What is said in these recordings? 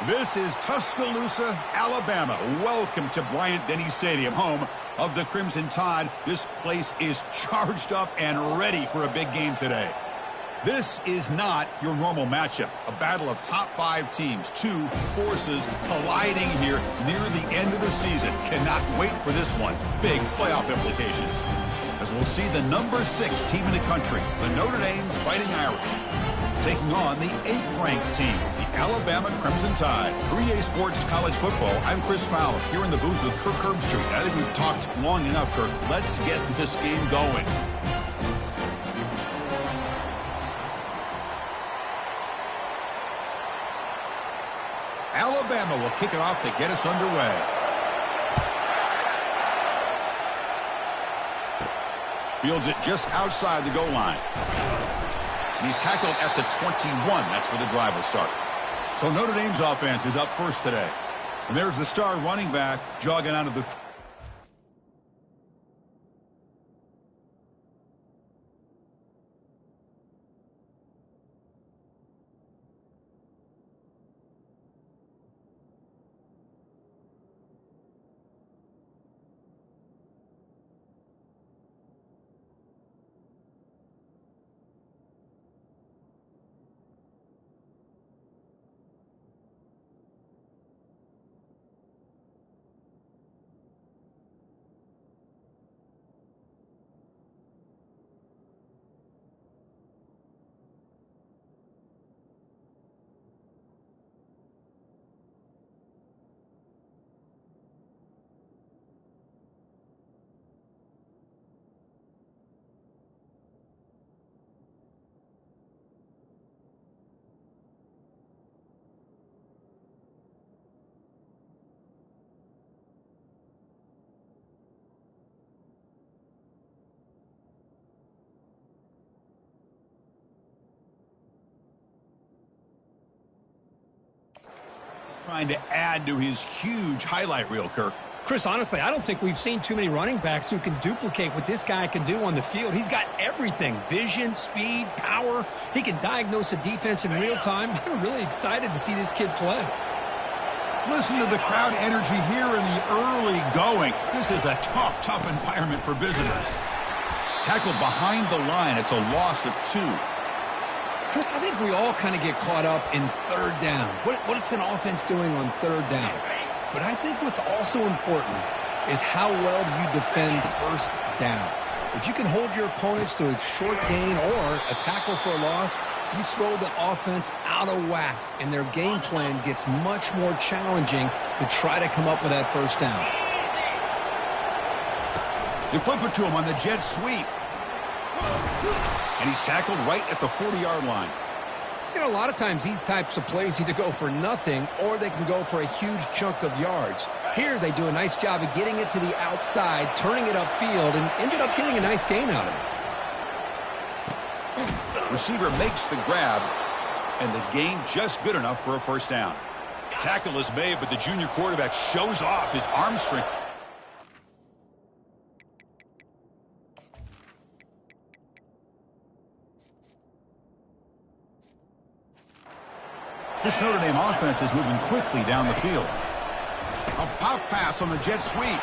This is Tuscaloosa, Alabama. Welcome to Bryant-Denny Stadium, home of the Crimson Tide. This place is charged up and ready for a big game today. This is not your normal matchup. A battle of top 5 teams, 2 forces colliding here near the end of the season. Cannot wait for this one. Big playoff implications. As we'll see the number 6 team in the country, the Notre Dame Fighting Irish, taking on the 8th-ranked team, the Alabama Crimson Tide. 3A Sports College Football, I'm Chris Fowler, here in the booth with Kirk Herbstreit. I think we've talked long enough, Kirk. Let's get this game going. Alabama will kick it off to get us underway. Fields it just outside the goal line. And he's tackled at the 21. That's where the drive will start. So Notre Dame's offense is up first today. And there's the star running back jogging out of the... Trying to add to his huge highlight reel, Kirk. Chris, honestly, I don't think we've seen too many running backs who can duplicate what this guy can do on the field. He's got everything: vision, speed, power. He can diagnose a defense in real time. I'm really excited to see this kid play. Listen to the crowd energy here in the early going. This is a tough environment for visitors. Tackled behind the line. It's a loss of 2. Chris, I think we all kind of get caught up in third down. What's an offense doing on third down? But I think what's also important is how well you defend first down. If you can hold your opponents to a short gain or a tackle for a loss, you throw the offense out of whack, and their game plan gets much more challenging to try to come up with that first down. They flip it to him on the jet sweep. And he's tackled right at the 40-yard line. You know, a lot of times these types of plays either go for nothing or they can go for a huge chunk of yards. Here they do a nice job of getting it to the outside, turning it upfield, and ended up getting a nice gain out of it. Receiver makes the grab, and the gain just good enough for a first down. Tackle is made, but the junior quarterback shows off his arm strength. This Notre Dame offense is moving quickly down the field. A pop pass on the jet sweep.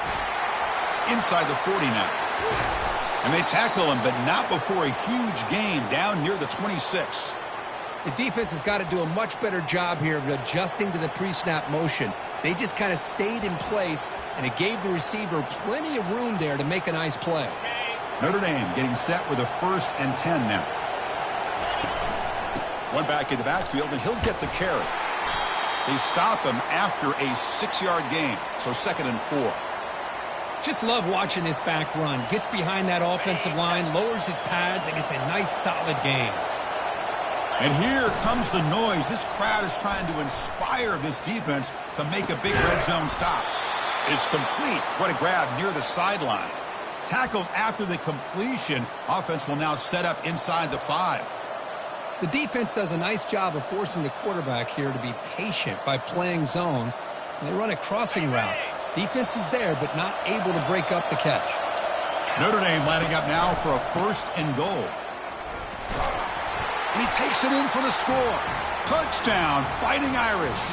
Inside the 40 now. And they tackle him, but not before a huge gain down near the 26. The defense has got to do a much better job here of adjusting to the pre-snap motion. They just kind of stayed in place, and it gave the receiver plenty of room there to make a nice play. Notre Dame getting set with a 1st and 10 now. One back in the backfield, and he'll get the carry. They stop him after a 6-yard gain, so 2nd and 4. Just love watching this back run. Gets behind that offensive line, lowers his pads, and gets a nice solid gain. And here comes the noise. This crowd is trying to inspire this defense to make a big red zone stop. It's complete. What a grab near the sideline. Tackled after the completion. Offense will now set up inside the 5. The defense does a nice job of forcing the quarterback here to be patient by playing zone. And they run a crossing route. Defense is there, but not able to break up the catch. Notre Dame lining up now for a 1st and goal. And he takes it in for the score. Touchdown, Fighting Irish.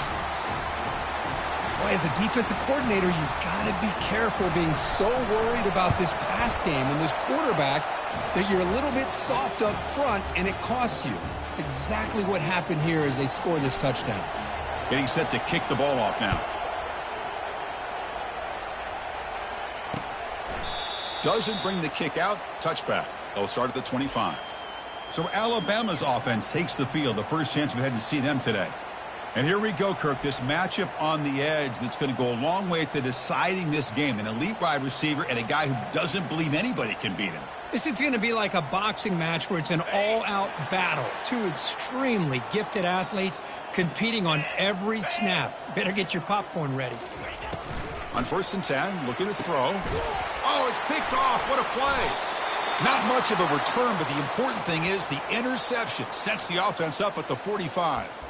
Boy, as a defensive coordinator, you've got to be careful being so worried about this pass game and this quarterback that you're a little bit soft up front and it costs you. It's exactly what happened here as they score this touchdown. Getting set to kick the ball off now. Doesn't bring the kick out. Touchback. They'll start at the 25. So Alabama's offense takes the field. The first chance we've had to see them today. And here we go, Kirk. This matchup on the edge that's going to go a long way to deciding this game. An elite wide receiver and a guy who doesn't believe anybody can beat him. This is going to be like a boxing match where it's an all-out battle. Two extremely gifted athletes competing on every snap. Better get your popcorn ready. On 1st and 10, looking to throw. Oh, it's picked off. What a play. Not much of a return, but the important thing is the interception sets the offense up at the 45.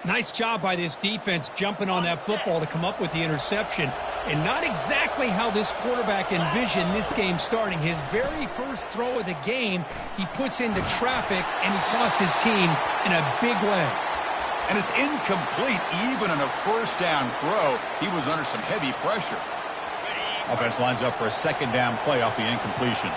Nice job by this defense jumping on that football to come up with the interception. And not exactly how this quarterback envisioned this game starting. His very first throw of the game, he puts into traffic, and he costs his team in a big way. And it's incomplete. Even on a first down throw, he was under some heavy pressure. Offense lines up for a second down play off the incompletion.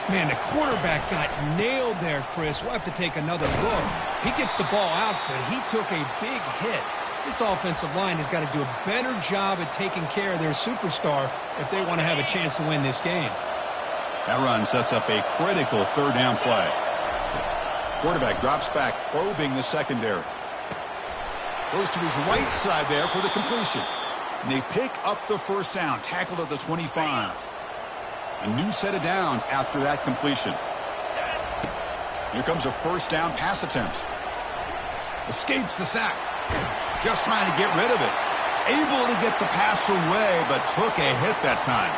Man, the quarterback got nailed there, Chris. We'll have to take another look. He gets the ball out, but he took a big hit. This offensive line has got to do a better job at taking care of their superstar if they want to have a chance to win this game. That run sets up a critical third down play. Quarterback drops back, probing the secondary. Goes to his right side there for the completion. And they pick up the first down, tackled at the 25. A new set of downs after that completion. Here comes a first down pass attempt. Escapes the sack. Just trying to get rid of it. Able to get the pass away, but took a hit that time.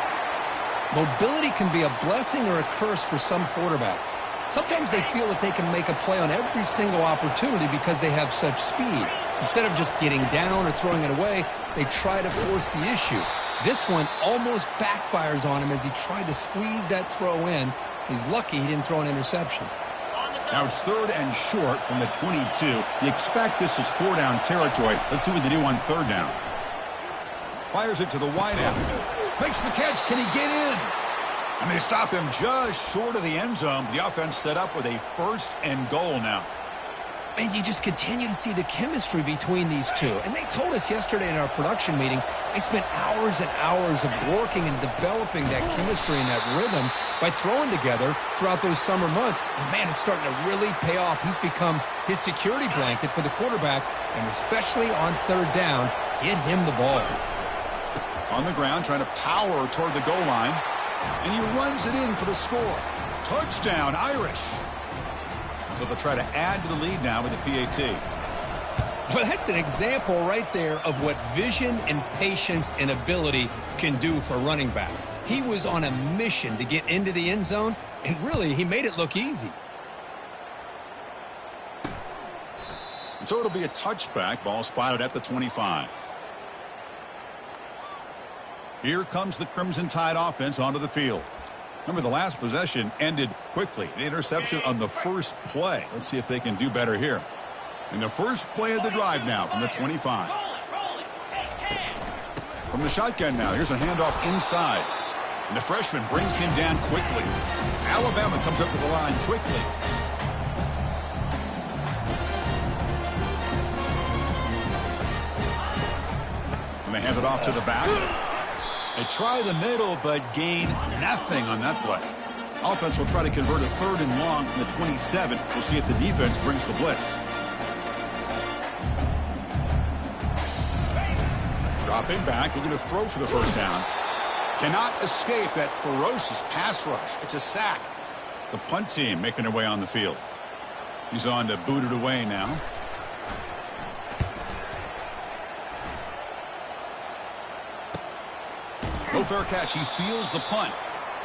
Mobility can be a blessing or a curse for some quarterbacks. Sometimes they feel that they can make a play on every single opportunity because they have such speed. Instead of just getting down or throwing it away, they try to force the issue. This one almost backfires on him as he tried to squeeze that throw in. He's lucky he didn't throw an interception. Now it's 3rd and short from the 22. You expect this is 4-down territory. Let's see what they do on 3rd down. Fires it to the wideout. Makes the catch. Can he get in? And they stop him just short of the end zone. The offense set up with a 1st and goal now. And you just continue to see the chemistry between these two. And they told us yesterday in our production meeting, they spent hours and hours of working and developing that chemistry and that rhythm by throwing together throughout those summer months. And, man, it's starting to really pay off. He's become his security blanket for the quarterback, and especially on 3rd down, get him the ball. On the ground, trying to power toward the goal line. And he runs it in for the score. Touchdown, Irish. So they'll try to add to the lead now with the PAT. Well, that's an example right there of what vision and patience and ability can do for a running back. He was on a mission to get into the end zone, and really, he made it look easy. And so it'll be a touchback. Ball spotted at the 25. Here comes the Crimson Tide offense onto the field. Remember, the last possession ended quickly. An interception on the first play. Let's see if they can do better here. And the first play of the drive now from the 25. From the shotgun now, here's a handoff inside. And the freshman brings him down quickly. Alabama comes up to the line quickly. And they hand it off to the back. They try the middle, but gain nothing on that play. Offense will try to convert a 3rd and long from the 27. We'll see if the defense brings the blitz. Dropping back, looking to throw for the first down. Cannot escape that ferocious pass rush. It's a sack. The punt team making their way on the field. He's on to boot it away now. No fair catch. He feels the punt.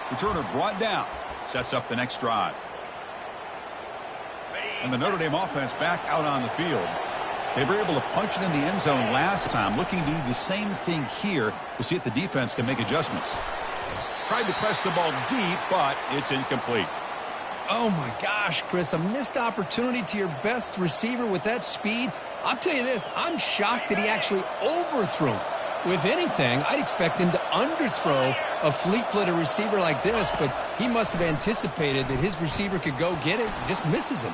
Returner brought down. Sets up the next drive. And the Notre Dame offense back out on the field. They were able to punch it in the end zone last time. Looking to do the same thing here to see if the defense can make adjustments. Tried to press the ball deep, but it's incomplete. Oh, my gosh, Chris, a missed opportunity to your best receiver with that speed. I'll tell you this, I'm shocked that he actually overthrew him. With anything, I'd expect him to underthrow a fleet-footed receiver like this, but he must have anticipated that his receiver could go get it and just misses him.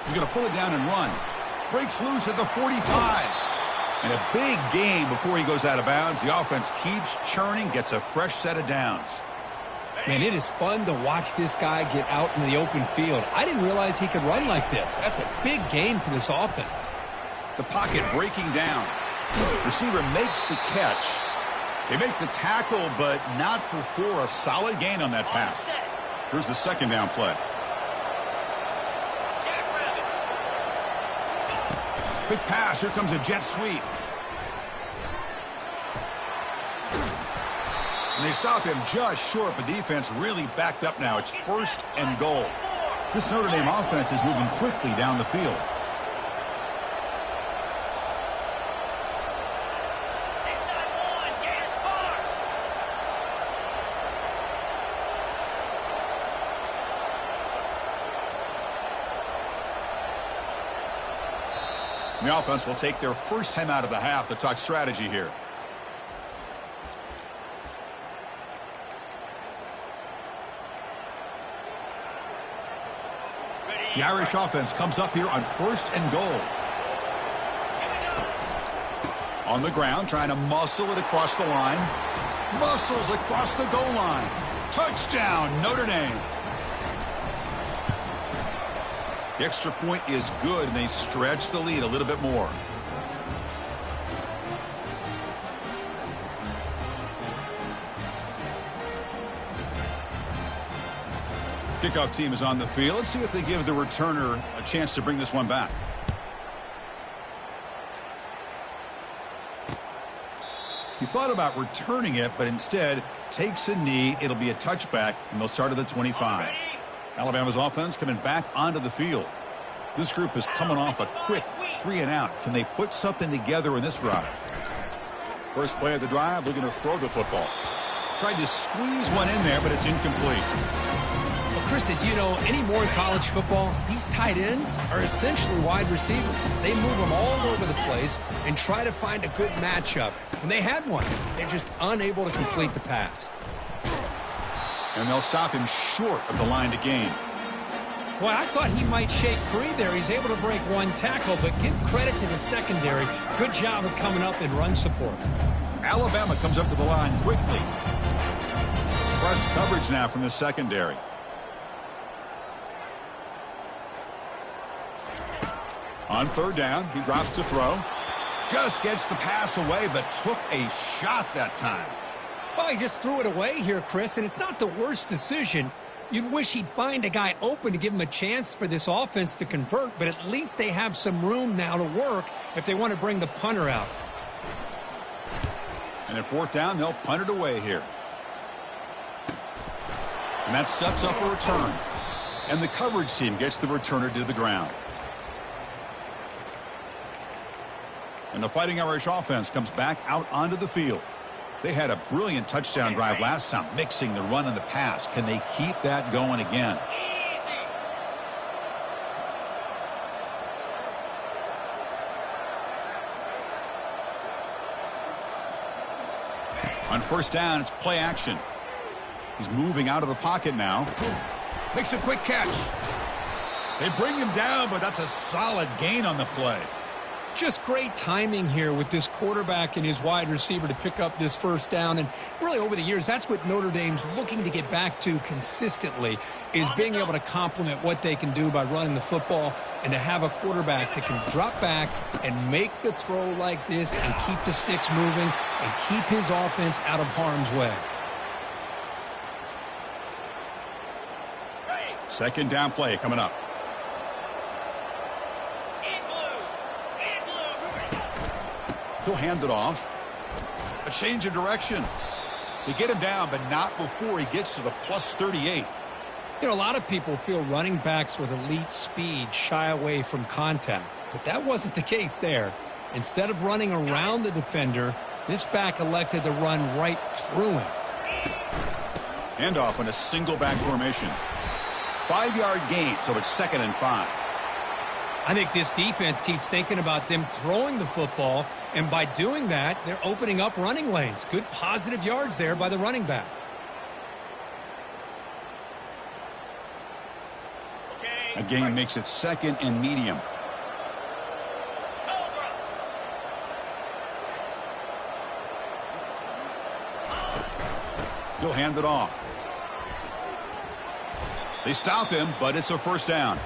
He's going to pull it down and run. Breaks loose at the 45. And a big gain before he goes out of bounds. The offense keeps churning, gets a fresh set of downs. Man, it is fun to watch this guy get out in the open field. I didn't realize he could run like this. That's a big gain for this offense. The pocket breaking down. Receiver makes the catch. They make the tackle, but not before a solid gain on that pass. Here's the second down play. Quick pass. Here comes a jet sweep. And they stop him just short, but defense really backed up now. It's 1st and goal. This Notre Dame offense is moving quickly down the field. The offense will take their first time out of the half to talk strategy here. The Irish offense comes up here on 1st and goal. On the ground, trying to muscle it across the line. Muscles across the goal line. Touchdown, Notre Dame. The extra point is good, and they stretch the lead a little bit more. Kickoff team is on the field. Let's see if they give the returner a chance to bring this one back. He thought about returning it, but instead takes a knee. It'll be a touchback, and they'll start at the 25. Alabama's offense coming back onto the field. This group is coming off a quick 3-and-out. Can they put something together in this drive? First play of the drive, looking to throw the football. Tried to squeeze one in there, but it's incomplete. Well, Chris, as you know, anymore in college football, these tight ends are essentially wide receivers. They move them all over the place and try to find a good matchup. And they had one. They're just unable to complete the pass. And they'll stop him short of the line to gain. Well, I thought he might shake free there. He's able to break one tackle, but give credit to the secondary. Good job of coming up in run support. Alabama comes up to the line quickly. Press coverage now from the secondary. On 3rd down, he drops to throw. Just gets the pass away, but took a shot that time. Well, he just threw it away here, Chris, and it's not the worst decision. You'd wish he'd find a guy open to give him a chance for this offense to convert, but at least they have some room now to work if they want to bring the punter out. And at 4th down, they'll punt it away here. And that sets up a return. And the coverage team gets the returner to the ground. And the Fighting Irish offense comes back out onto the field. They had a brilliant touchdown drive last time, mixing the run and the pass. Can they keep that going again? On 1st down, it's play action. He's moving out of the pocket now. Makes a quick catch. They bring him down, but that's a solid gain on the play. Just great timing here with this quarterback and his wide receiver to pick up this 1st down. And really over the years, that's what Notre Dame's looking to get back to consistently, is being able to complement what they can do by running the football and to have a quarterback that can drop back and make the throw like this and keep the sticks moving and keep his offense out of harm's way. 2nd down play coming up. He'll hand it off. A change of direction. They get him down, but not before he gets to the plus 38. You know, a lot of people feel running backs with elite speed shy away from contact, but that wasn't the case there. Instead of running around the defender, this back elected to run right through him. Handoff in a single back formation. 5-yard gain, so it's 2nd and 5. I think this defense keeps thinking about them throwing the football, and by doing that, they're opening up running lanes. Good positive yards there by the running back. A gain makes it 2nd and medium. He'll hand it off. They stop him, but it's a first down.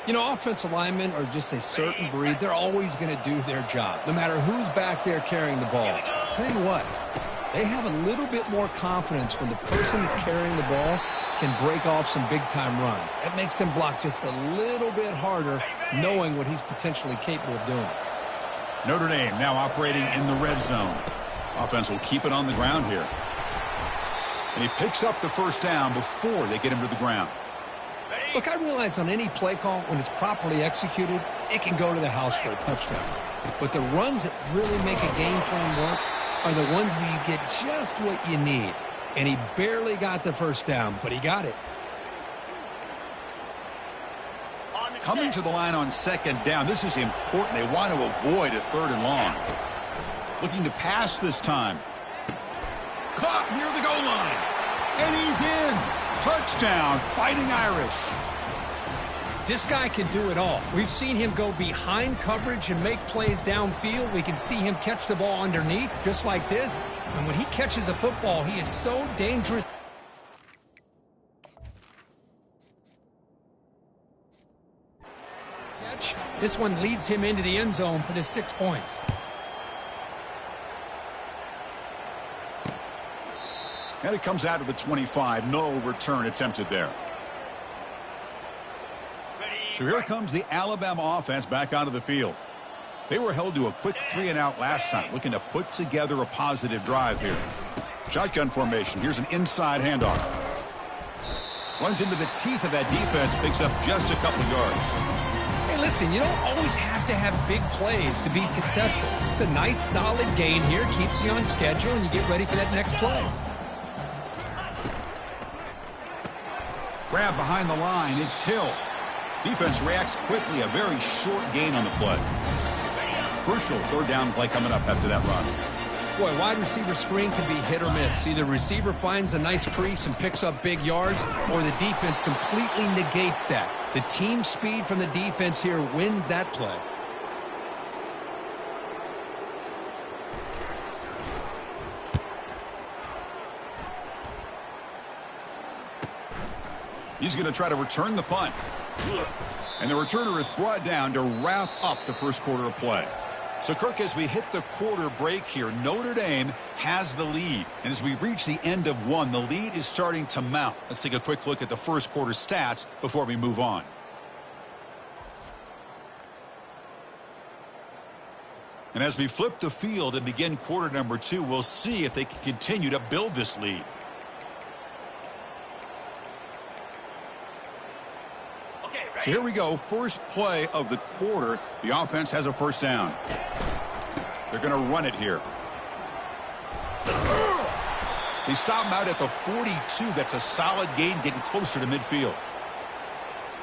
You know, offensive linemen are just a certain breed. They're always going to do their job, no matter who's back there carrying the ball. I'll tell you what, they have a little bit more confidence when the person that's carrying the ball can break off some big-time runs. That makes them block just a little bit harder, knowing what he's potentially capable of doing. Notre Dame now operating in the red zone. Offense will keep it on the ground here. And he picks up the first down before they get him to the ground. Look, I realize on any play call, when it's properly executed, it can go to the house for a touchdown. But the runs that really make a game plan work are the ones where you get just what you need. And he barely got the first down, but he got it. Coming to the line on 2nd down. This is important. They want to avoid a 3rd and long. Looking to pass this time. Caught near the goal line. And he's in. Touchdown, Fighting Irish. This guy can do it all. We've seen him go behind coverage and make plays downfield. We can see him catch the ball underneath, just like this. And when he catches a football, he is so dangerous. This one leads him into the end zone for the 6 points. And it comes out to the 25. No return attempted there. So here comes the Alabama offense back onto the field. They were held to a quick 3-and-out last time, looking to put together a positive drive here. Shotgun formation. Here's an inside handoff. Runs into the teeth of that defense, picks up just a couple yards. Hey, listen, you don't always have to have big plays to be successful. It's a nice, solid gain here, keeps you on schedule, and you get ready for that next play. Grab behind the line. It's Hill. Defense reacts quickly. A very short gain on the play. Crucial 3rd down play coming up after that run. Boy, wide receiver screen can be hit or miss. Either receiver finds a nice crease and picks up big yards, or the defense completely negates that. The team speed from the defense here wins that play. He's going to try to return the punt. And the returner is brought down to wrap up the first quarter of play. So, Kirk, as we hit the quarter break here, Notre Dame has the lead. And as we reach the end of one, the lead is starting to mount. Let's take a quick look at the first quarter stats before we move on. And as we flip the field and begin quarter number 2, we'll see if they can continue to build this lead. So here we go, first play of the quarter. The offense has a first down. They're going to run it here. They stop him out at the 42. That's a solid gain, getting closer to midfield.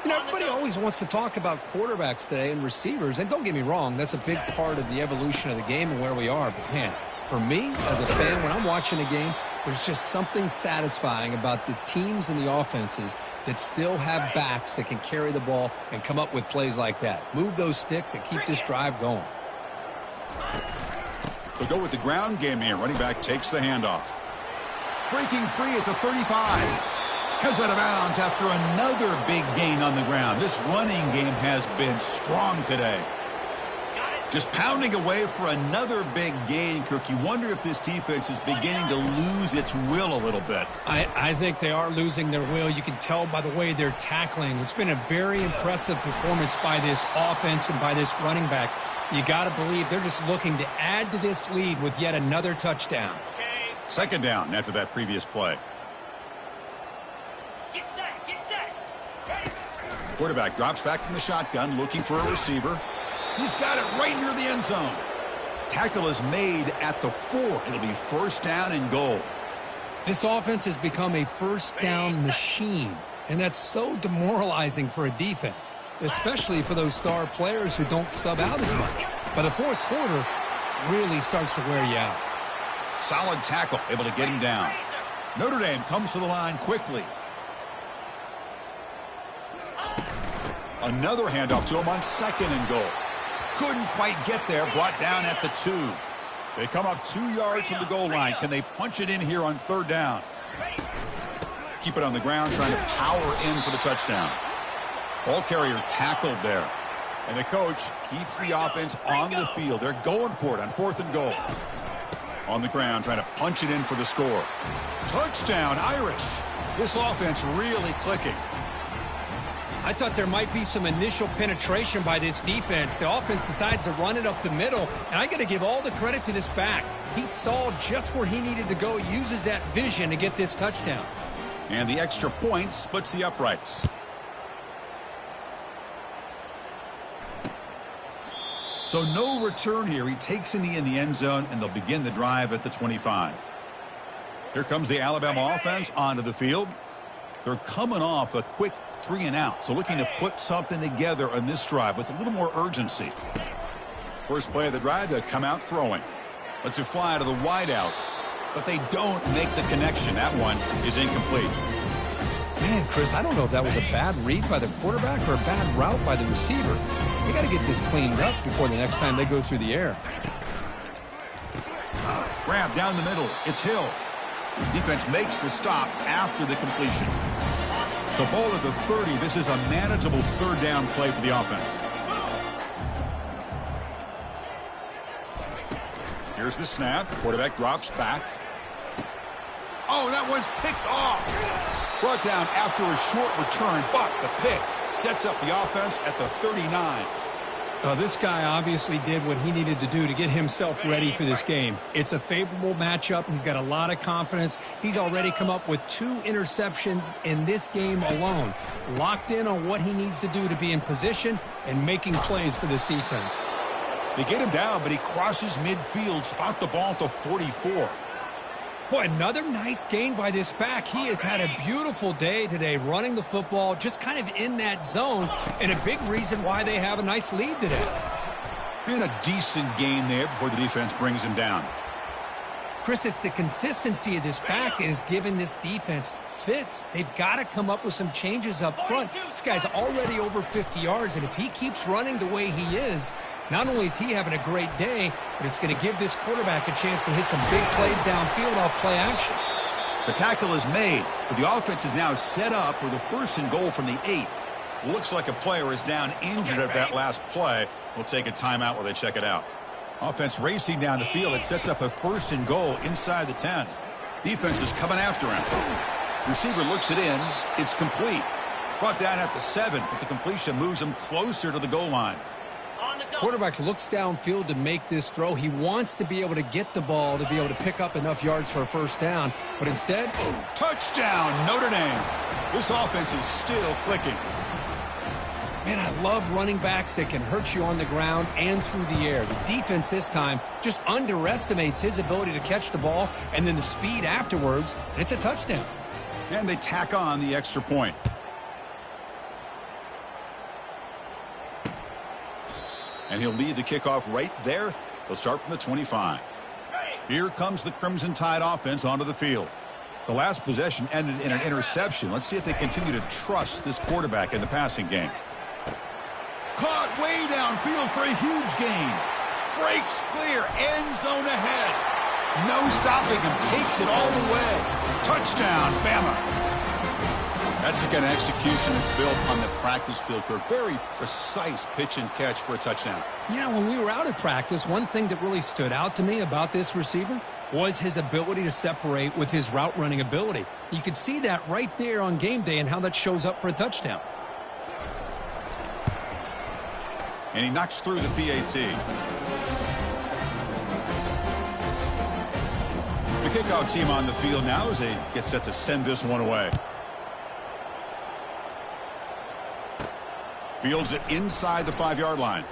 You know, everybody always wants to talk about quarterbacks today and receivers. And don't get me wrong, that's a big part of the evolution of the game and where we are. But, man, for me, as a fan, when I'm watching a game, there's just something satisfying about the teams and the offenses that still have backs that can carry the ball and come up with plays like that. Move those sticks and keep this drive going. They'll go with the ground game here. Running back takes the handoff. Breaking free at the 35. Heads out of bounds after another big gain on the ground. This running game has been strong today. Just pounding away for another big gain, Kirk. You wonder if this defense is beginning to lose its will a little bit. I think they are losing their will. You can tell by the way they're tackling. It's been a very impressive performance by this offense and by this running back. You got to believe they're just looking to add to this lead with yet another touchdown. Second down after that previous play. Get set. Quarterback drops back from the shotgun, looking for a receiver. He's got it right near the end zone. Tackle is made at the 4. It'll be first down and goal. This offense has become a first down machine, and that's so demoralizing for a defense. especially for those star players who don't sub out as much. But the fourth quarter really starts to wear you out. Solid tackle, able to get him down. Notre Dame comes to the line quickly. Another handoff to him on 2nd and goal. Couldn't quite get there, brought down at the 2. They come up 2 yards from the goal line. Can they punch it in here on 3rd down? Keep it on the ground, trying to power in for the touchdown. Ball carrier tackled there. And the coach keeps the offense on the field. They're going for it on 4th and goal. On the ground, trying to punch it in for the score. Touchdown, Irish. This offense really clicking. I thought there might be some initial penetration by this defense. The offense decides to run it up the middle, and I got to give all the credit to this back. He saw just where he needed to go, uses that vision to get this touchdown. And the extra point splits the uprights. So no return here. He takes in the end zone, and they'll begin the drive at the 25. Here comes the Alabama offense onto the field. They're coming off a quick 3-and-out, so looking to put something together on this drive with a little more urgency. First play of the drive, they come out throwing. Lets it fly to the wideout, but they don't make the connection. That one is incomplete. Man, Chris, I don't know if that was a bad read by the quarterback or a bad route by the receiver. They got to get this cleaned up before the next time they go through the air. Grab down the middle. It's Hill. Defense makes the stop after the completion. So ball at the 30. This is a manageable 3rd down play for the offense. Here's the snap. Quarterback drops back. Oh, that one's picked off. Brought down after a short return, but the pick sets up the offense at the 39. This guy obviously did what he needed to do to get himself ready for this game. It's a favorable matchup. He's got a lot of confidence. He's already come up with 2 interceptions in this game alone. Locked in on what he needs to do to be in position and making plays for this defense. They get him down, but he crosses midfield, spot the ball at the 44. Boy, another nice gain by this back. He has had a beautiful day today running the football, just kind of in that zone, and a big reason why they have a nice lead today. Been a decent gain there before the defense brings him down. Chris, it's the consistency of this back is giving this defense fits. They've got to come up with some changes up front. This guy's already over 50 yards, and if he keeps running the way he is, not only is he having a great day, but it's going to give this quarterback a chance to hit some big plays downfield off play action. The tackle is made, but the offense is now set up with a 1st and goal from the 8. Looks like a player is down injured at that last play. We'll take a timeout while they check it out. Offense racing down the field. It sets up a 1st and goal inside the 10. Defense is coming after him. Receiver looks it in. It's complete. Brought down at the 7, but the completion moves him closer to the goal line. Quarterback looks downfield to make this throw. He wants to be able to get the ball to be able to pick up enough yards for a 1st down, but instead, touchdown, Notre Dame. This offense is still clicking. Man, I love running backs that can hurt you on the ground and through the air. The defense this time just underestimates his ability to catch the ball and then the speed afterwards, and it's a touchdown. And they tack on the extra point. And he'll lead the kickoff right there. They'll start from the 25. Here comes the Crimson Tide offense onto the field. The last possession ended in an interception. Let's see if they continue to trust this quarterback in the passing game. Caught way downfield for a huge gain. Breaks clear, end zone ahead. No stopping him, takes it all the way. Touchdown, Bama. That's the kind of execution that's built on the practice field. Very precise pitch and catch for a touchdown. Yeah, when we were out at practice, one thing that really stood out to me about this receiver was his ability to separate with his route running ability. You could see that right there on game day and how that shows up for a touchdown. And he knocks through the PAT. The kickoff team on the field now as they get set to send this one away. Fields it inside the 5-yard line.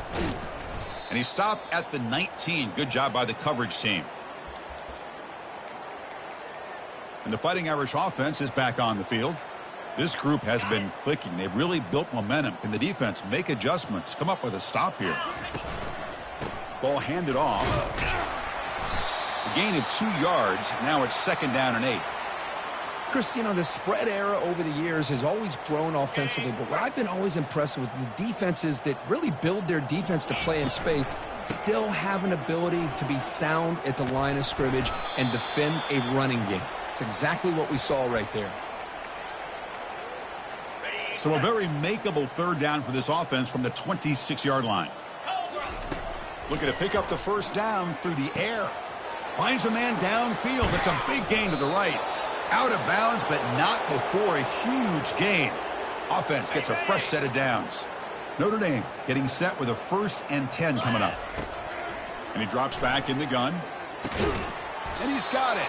And he stopped at the 19. Good job by the coverage team. And the Fighting Irish offense is back on the field. This group has been clicking. They've really built momentum. Can the defense make adjustments? Come up with a stop here. Ball handed off. A gain of 2 yards. Now it's 2nd down and 8. Chris, you know, the spread era over the years has always grown offensively, but what I've been always impressed with the defenses that really build their defense to play in space still have an ability to be sound at the line of scrimmage and defend a running game. It's exactly what we saw right there. So a very makeable 3rd down for this offense from the 26-yard line. Looking to pick up the 1st down through the air. Finds a man downfield. It's a big gain to the right. Out of bounds, but not before a huge gain. Offense gets a fresh set of downs. Notre Dame getting set with a 1st and 10 coming up. And he drops back in the gun. And he's got it.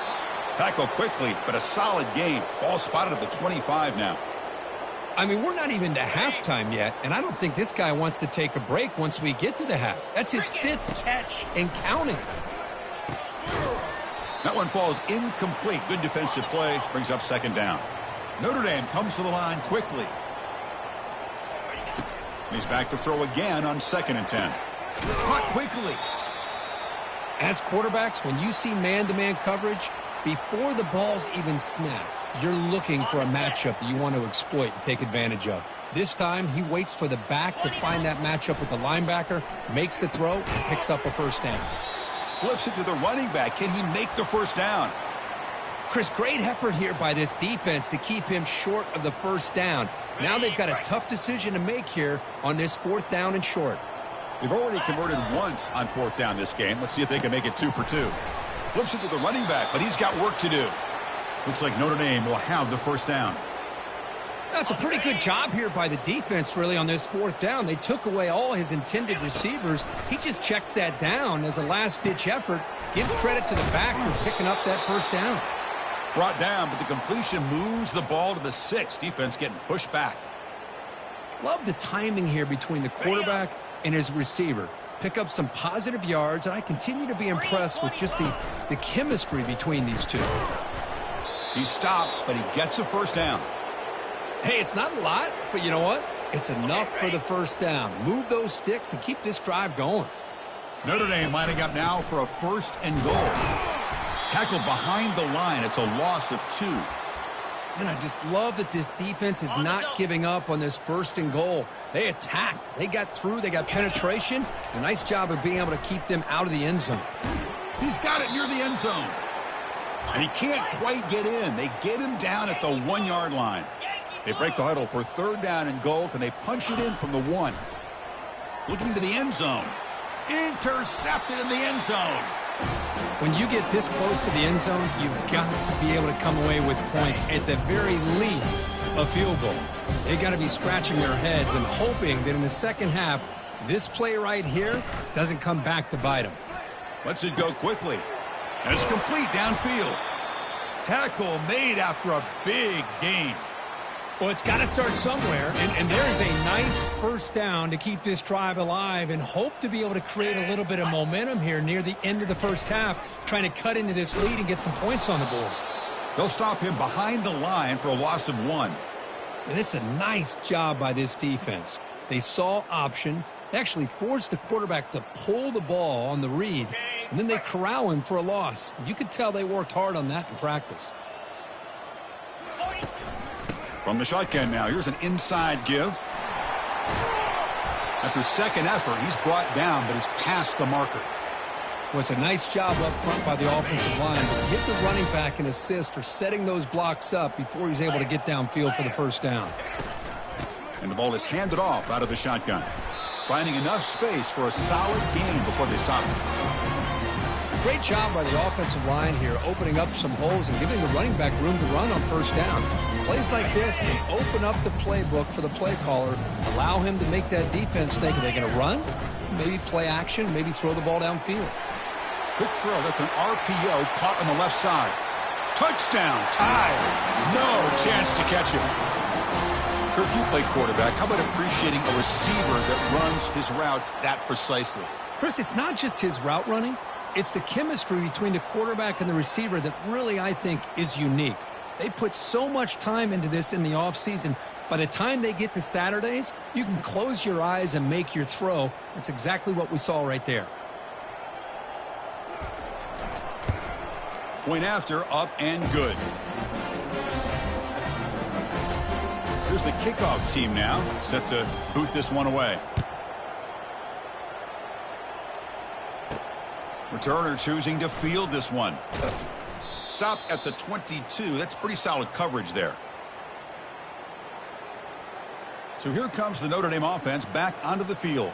Tackle quickly, but a solid gain. Ball spotted at the 25 now. I mean, we're not even to halftime yet, and I don't think this guy wants to take a break once we get to the half. That's his 5th catch and counting. That one falls incomplete. Good defensive play. Brings up 2nd down. Notre Dame comes to the line quickly. He's back to throw again on 2nd and 10. Caught quickly. As quarterbacks, when you see man-to-man coverage, before the ball's even snapped, you're looking for a matchup that you want to exploit and take advantage of. This time, he waits for the back to find that matchup with the linebacker, makes the throw, and picks up a 1st down. Flips it to the running back. Can he make the 1st down? Chris, great effort here by this defense to keep him short of the 1st down. Now they've got a tough decision to make here on this 4th down and short. They've already converted once on 4th down this game. Let's see if they can make it 2 for 2. Flips it to the running back, but he's got work to do. Looks like Notre Dame will have the 1st down. That's a pretty good job here by the defense, really, on this 4th down. They took away all his intended receivers. He just checks that down as a last-ditch effort. Give credit to the back for picking up that 1st down. Brought down, but the completion moves the ball to the 6. Defense getting pushed back. Love the timing here between the quarterback and his receiver. Pick up some positive yards, and I continue to be impressed with just the chemistry between these two. He's stopped, but he gets a 1st down. Hey, it's not a lot, but you know what? It's enough for the 1st down. Move those sticks and keep this drive going. Notre Dame lining up now for a 1st and goal. Tackled behind the line. It's a loss of 2. And I just love that this defense is not giving up on this 1st and goal. They attacked. They got through. They got penetration. A nice job of being able to keep them out of the end zone. He's got it near the end zone. And he can't quite get in. They get him down at the 1-yard line. They break the huddle for 3rd down and goal. Can they punch it in from the 1? Looking to the end zone. Intercepted in the end zone. When you get this close to the end zone, you've got to be able to come away with points, at the very least, a field goal. They've got to be scratching their heads and hoping that in the 2nd half, this play right here doesn't come back to bite them. Lets it go quickly. And it's complete downfield. Tackle made after a big gain. Well, it's got to start somewhere, and there's a nice 1st down to keep this drive alive and hope to be able to create a little bit of momentum here near the end of the 1st half, trying to cut into this lead and get some points on the board. They'll stop him behind the line for a loss of 1. And it's a nice job by this defense. They saw option. They actually forced the quarterback to pull the ball on the read, and then they corral him for a loss. You could tell they worked hard on that in practice. From the shotgun now, here's an inside give. After 2nd effort, he's brought down, but is past the marker. Well, it's a nice job up front by the offensive line. But give the running back an assist for setting those blocks up before he's able to get downfield for the 1st down. And the ball is handed off out of the shotgun. Finding enough space for a solid gain before they stop him. Great job by the offensive line here, opening up some holes and giving the running back room to run on 1st down. Plays like this can open up the playbook for the play caller, allow him to make that defense think, are they going to run? Maybe play action, maybe throw the ball downfield. Quick throw. That's an RPO caught on the left side. Touchdown. Tied. No chance to catch him. Kirk, you played quarterback. How about appreciating a receiver that runs his routes that precisely? Chris, it's not just his route running. It's the chemistry between the quarterback and the receiver that really, I think, is unique. They put so much time into this in the offseason. By the time they get to Saturdays, you can close your eyes and make your throw. That's exactly what we saw right there. Point after, up and good. Here's the kickoff team now, set to boot this one away. Returner choosing to field this one. Stop at the 22. That's pretty solid coverage there. So here comes the Notre Dame offense back onto the field.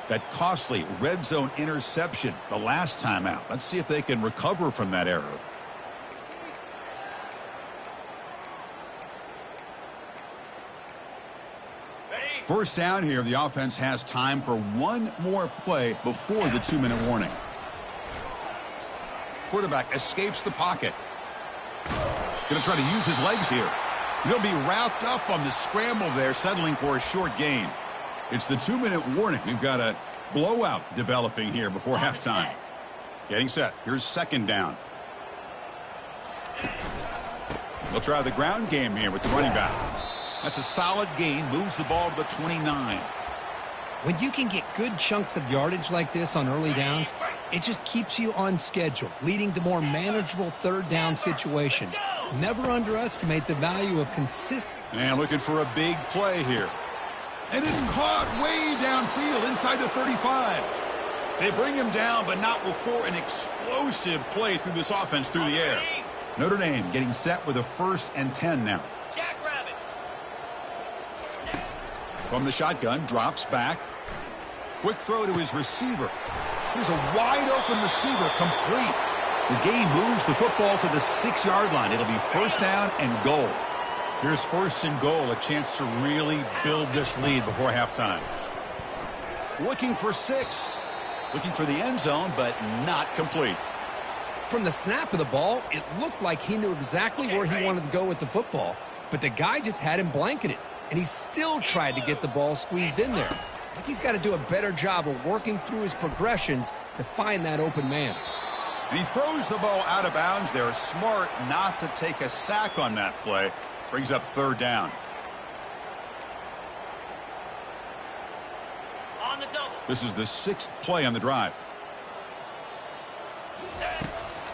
That costly red zone interception the last time out. Let's see if they can recover from that error. First down here, the offense has time for one more play before the 2-minute warning. Quarterback escapes the pocket. Going to try to use his legs here. He'll be wrapped up on the scramble there, settling for a short gain. It's the 2-minute warning. We've got a blowout developing here before halftime. Getting set. Here's second down. They'll try the ground game here with the running back. That's a solid gain. Moves the ball to the 29. When you can get good chunks of yardage like this on early downs, it just keeps you on schedule, leading to more manageable third down situations. Never underestimate the value of consistent. And looking for a big play here. And it's caught way downfield inside the 35. They bring him down, but not before an explosive play through this offense through the air. Notre Dame getting set with a 1st and 10 now. From the shotgun, drops back. Quick throw to his receiver. Here's a wide-open receiver, complete. The gain moves the football to the 6-yard line. It'll be first down and goal. Here's 1st and goal, a chance to really build this lead before halftime. Looking for 6. Looking for the end zone, but not complete. From the snap of the ball, it looked like he knew exactly where he wanted to go with the football, but the guy just had him blanketed. And he still tried to get the ball squeezed in there. I think he's got to do a better job of working through his progressions to find that open man. And he throws the ball out of bounds there. Smart not to take a sack on that play. Brings up 3rd down. On the double. This is the 6th play on the drive.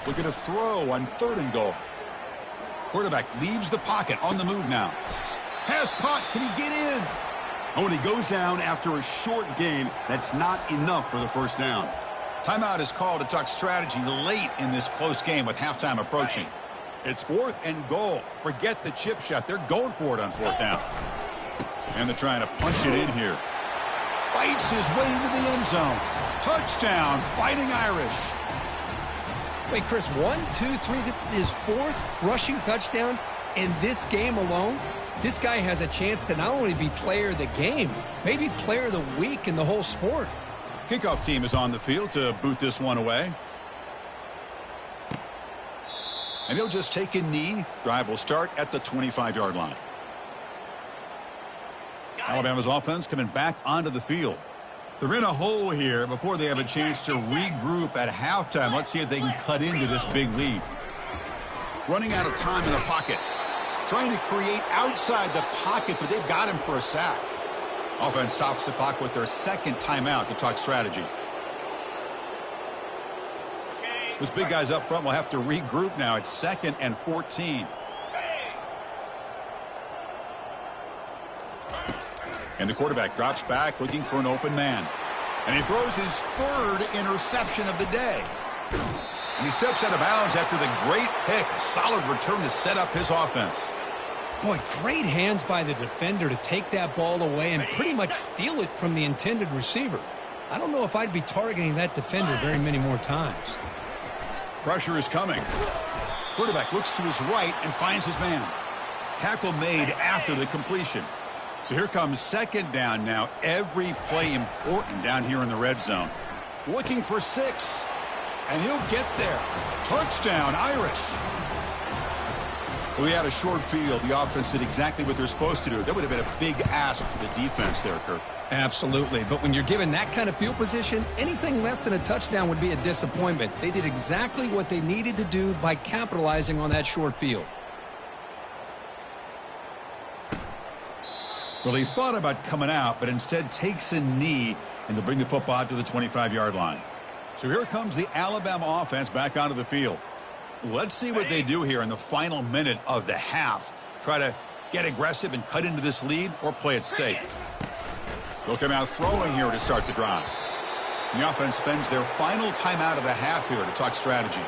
Look at a throw on 3rd and goal. Quarterback leaves the pocket on the move now. Pass caught. Can he get in? Oh, and he goes down after a short gain. That's not enough for the first down. Timeout is called to talk strategy late in this close game with halftime approaching. It's 4th and goal. Forget the chip shot. They're going for it on 4th down. And they're trying to punch it in here. Fights his way into the end zone. Touchdown, Fighting Irish. Wait, Chris, 1, 2, 3. This is his 4th rushing touchdown in this game alone. This guy has a chance to not only be player of the game, maybe player of the week in the whole sport. Kickoff team is on the field to boot this one away. And he'll just take a knee. Drive will start at the 25-yard line. Alabama's offense coming back onto the field. They're in a hole here before they have a chance to regroup at halftime. Let's see if they can cut into this big lead. Running out of time in the pocket. Trying to create outside the pocket, but they've got him for a sack. Offense stops the clock with their 2nd timeout to talk strategy. This big guy's up front will have to regroup now. It's 2nd and 14. And the quarterback drops back looking for an open man. And he throws his 3rd interception of the day. And he steps out of bounds after the great pick. A solid return to set up his offense. Boy, great hands by the defender to take that ball away and pretty much steal it from the intended receiver. I don't know if I'd be targeting that defender very many more times. Pressure is coming. Quarterback looks to his right and finds his man. Tackle made after the completion. So here comes 2nd down now. Every play important down here in the red zone. Looking for 6. And he'll get there. Touchdown, Irish. We had a short field. The offense did exactly what they're supposed to do. That would have been a big ask for the defense there, Kirk. Absolutely. But when you're given that kind of field position, anything less than a touchdown would be a disappointment. They did exactly what they needed to do by capitalizing on that short field. Well, he thought about coming out, but instead takes a knee, and they'll bring the football out to the 25-yard line. So here comes the Alabama offense back onto the field. Let's see what they do here in the final minute of the half. Try to get aggressive and cut into this lead, or play it safe. They'll come out throwing here to start the drive. And the offense spends their final timeout of the half here to talk strategy.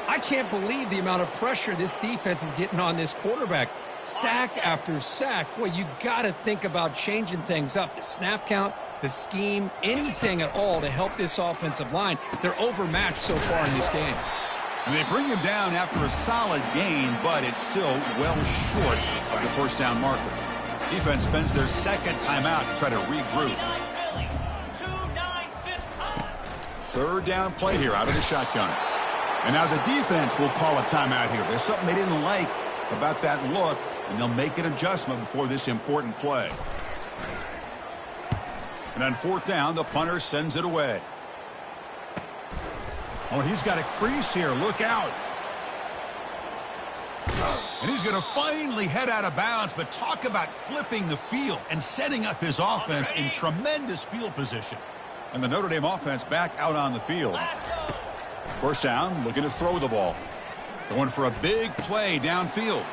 I can't believe the amount of pressure this defense is getting on this quarterback. Sack after sack. Well, you got to think about changing things up. The snap count, the scheme, anything at all to help this offensive line. They're overmatched so far in this game. And they bring him down after a solid gain, but it's still well short of the first down marker. Defense spends their second timeout to try to regroup. Third down play here out of the shotgun. And now the defense will call a timeout here. There's something they didn't like about that look, and they'll make an adjustment before this important play. And on fourth down, the punter sends it away. Oh, he's got a crease here. Look out. And he's going to finally head out of bounds, but talk about flipping the field and setting up his offense in tremendous field position. And the Notre Dame offense back out on the field. First down, looking to throw the ball. Going for a big play downfield.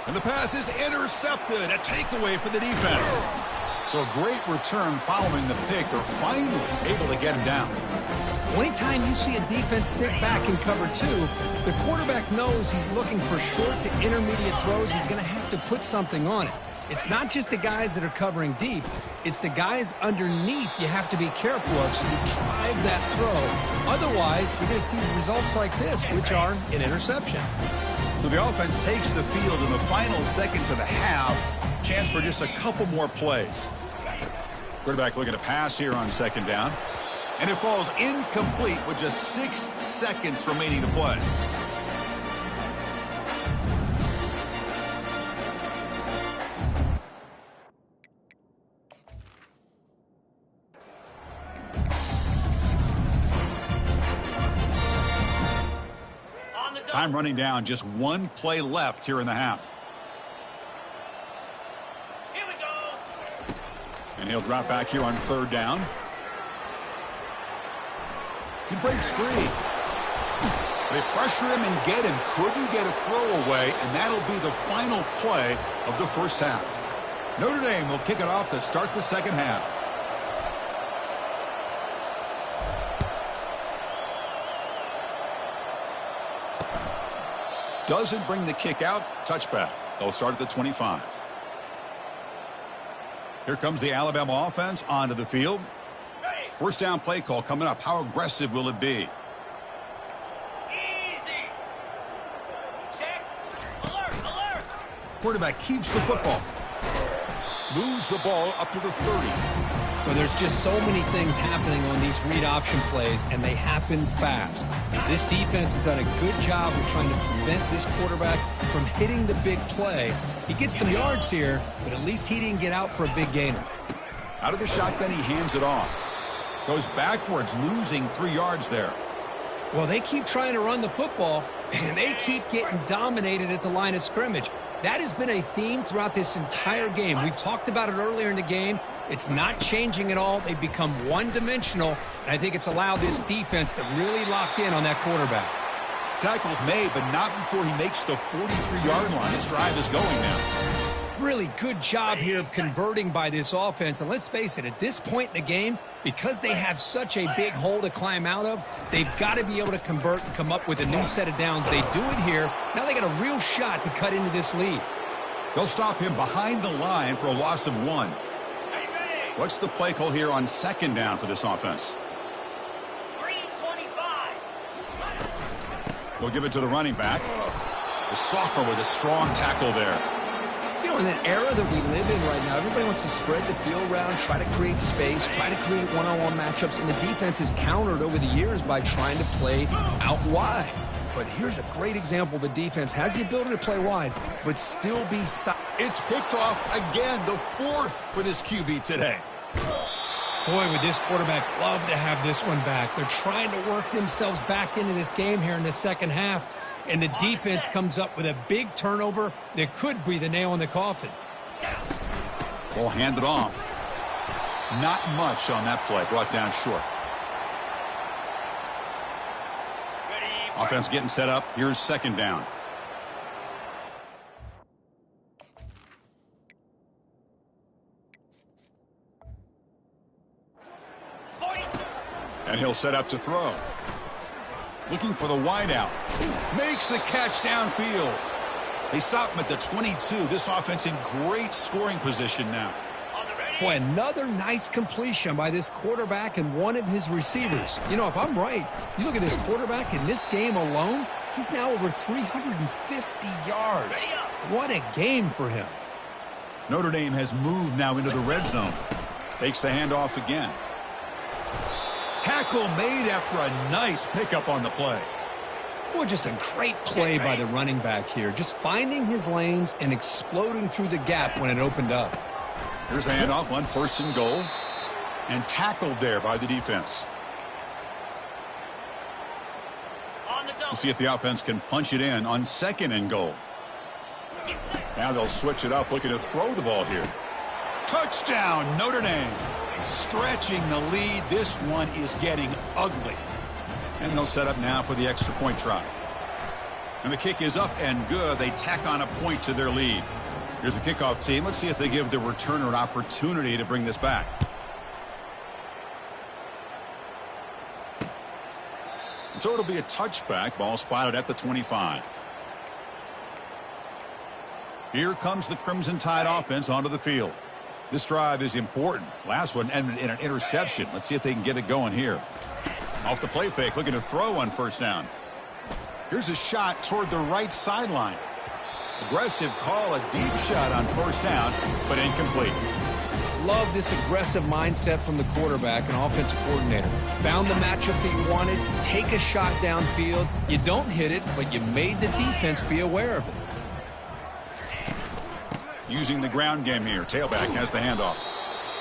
And the pass is intercepted. A takeaway for the defense. So a great return following the pick. They're finally able to get him down. Anytime you see a defense sit back in cover two, the quarterback knows he's looking for short to intermediate throws. He's going to have to put something on it. It's not just the guys that are covering deep. It's the guys underneath you have to be careful of, so you drive that throw. Otherwise, you're going to see results like this, which are an interception. So the offense takes the field in the final seconds of the half. Chance for just a couple more plays. Quarterback looking to pass here on second down. And it falls incomplete with just 6 seconds remaining to play. Time running down, just one play left here in the half. Here we go. And he'll drop back here on third down. He breaks free. They pressure him and get him. Couldn't get a throw away, and that'll be the final play of the first half. Notre Dame will kick it off to start the second half. Doesn't bring the kick out. Touchback. They'll start at the 25. Here comes the Alabama offense onto the field. First down play call coming up. How aggressive will it be? Easy. Check. Alert, alert. Quarterback keeps the football. Moves the ball up to the 30. Well, there's just so many things happening on these read option plays, and they happen fast. And this defense has done a good job of trying to prevent this quarterback from hitting the big play. He gets some yards here, but at least he didn't get out for a big gainer. Out of the shotgun, he hands it off. Goes backwards, losing 3 yards there. Well, they keep trying to run the football, and they keep getting dominated at the line of scrimmage. That has been a theme throughout this entire game. We've talked about it earlier in the game. It's not changing at all. They've become one-dimensional, and I think it's allowed this defense to really lock in on that quarterback. Tackle's made, but not before he makes the 43-yard line. This drive is going now. Really good job here of converting by this offense. And let's face it, at this point in the game, because they have such a big hole to climb out of, they've got to be able to convert and come up with a new set of downs. They do it here. Now they got a real shot to cut into this lead. They'll stop him behind the line for a loss of 1. What's the play call here on second down for this offense? 325. They'll give it to the running back. The sophomore with a strong tackle there. You know, in that era that we live in right now, everybody wants to spread the field around, try to create space, try to create one-on-one matchups, and the defense is countered over the years by trying to play out wide. But here's a great example. The defense has the ability to play wide, but still be solid. It's picked off again, the 4th for this QB today. Boy, would this quarterback love to have this one back. They're trying to work themselves back into this game here in the second half, and the defense comes up with a big turnover that could be the nail in the coffin. Ball handed off. Not much on that play. Brought down short. Offense getting set up. Here's second down. And he'll set up to throw. Looking for the wideout. Makes the catch downfield. They stop him at the 22. This offense in great scoring position now. Boy, another nice completion by this quarterback and one of his receivers. You know, if I'm right, you look at this quarterback in this game alone, he's now over 350 yards. What a game for him. Notre Dame has moved now into the red zone. Takes the handoff again. Tackle made after a nice pickup on the play. Well, just a great play by the running back here. Just finding his lanes and exploding through the gap when it opened up. Here's the handoff on first and goal. And tackled there by the defense. We'll see if the offense can punch it in on second and goal. Now they'll switch it up, looking to throw the ball here. Touchdown, Notre Dame. Stretching the lead. This one is getting ugly. And they'll set up now for the extra point try. And the kick is up and good. They tack on a point to their lead. Here's the kickoff team. Let's see if they give the returner an opportunity to bring this back. And so it'll be a touchback. Ball spotted at the 25. Here comes the Crimson Tide offense onto the field. This drive is important. Last one ended in an interception. Let's see if they can get it going here. Off the play fake, looking to throw on first down. Here's a shot toward the right sideline. Aggressive call, a deep shot on first down, but incomplete. Love this aggressive mindset from the quarterback and offensive coordinator. Found the matchup that you wanted, take a shot downfield. You don't hit it, but you made the defense be aware of it. Using the ground game here. Tailback has the handoff.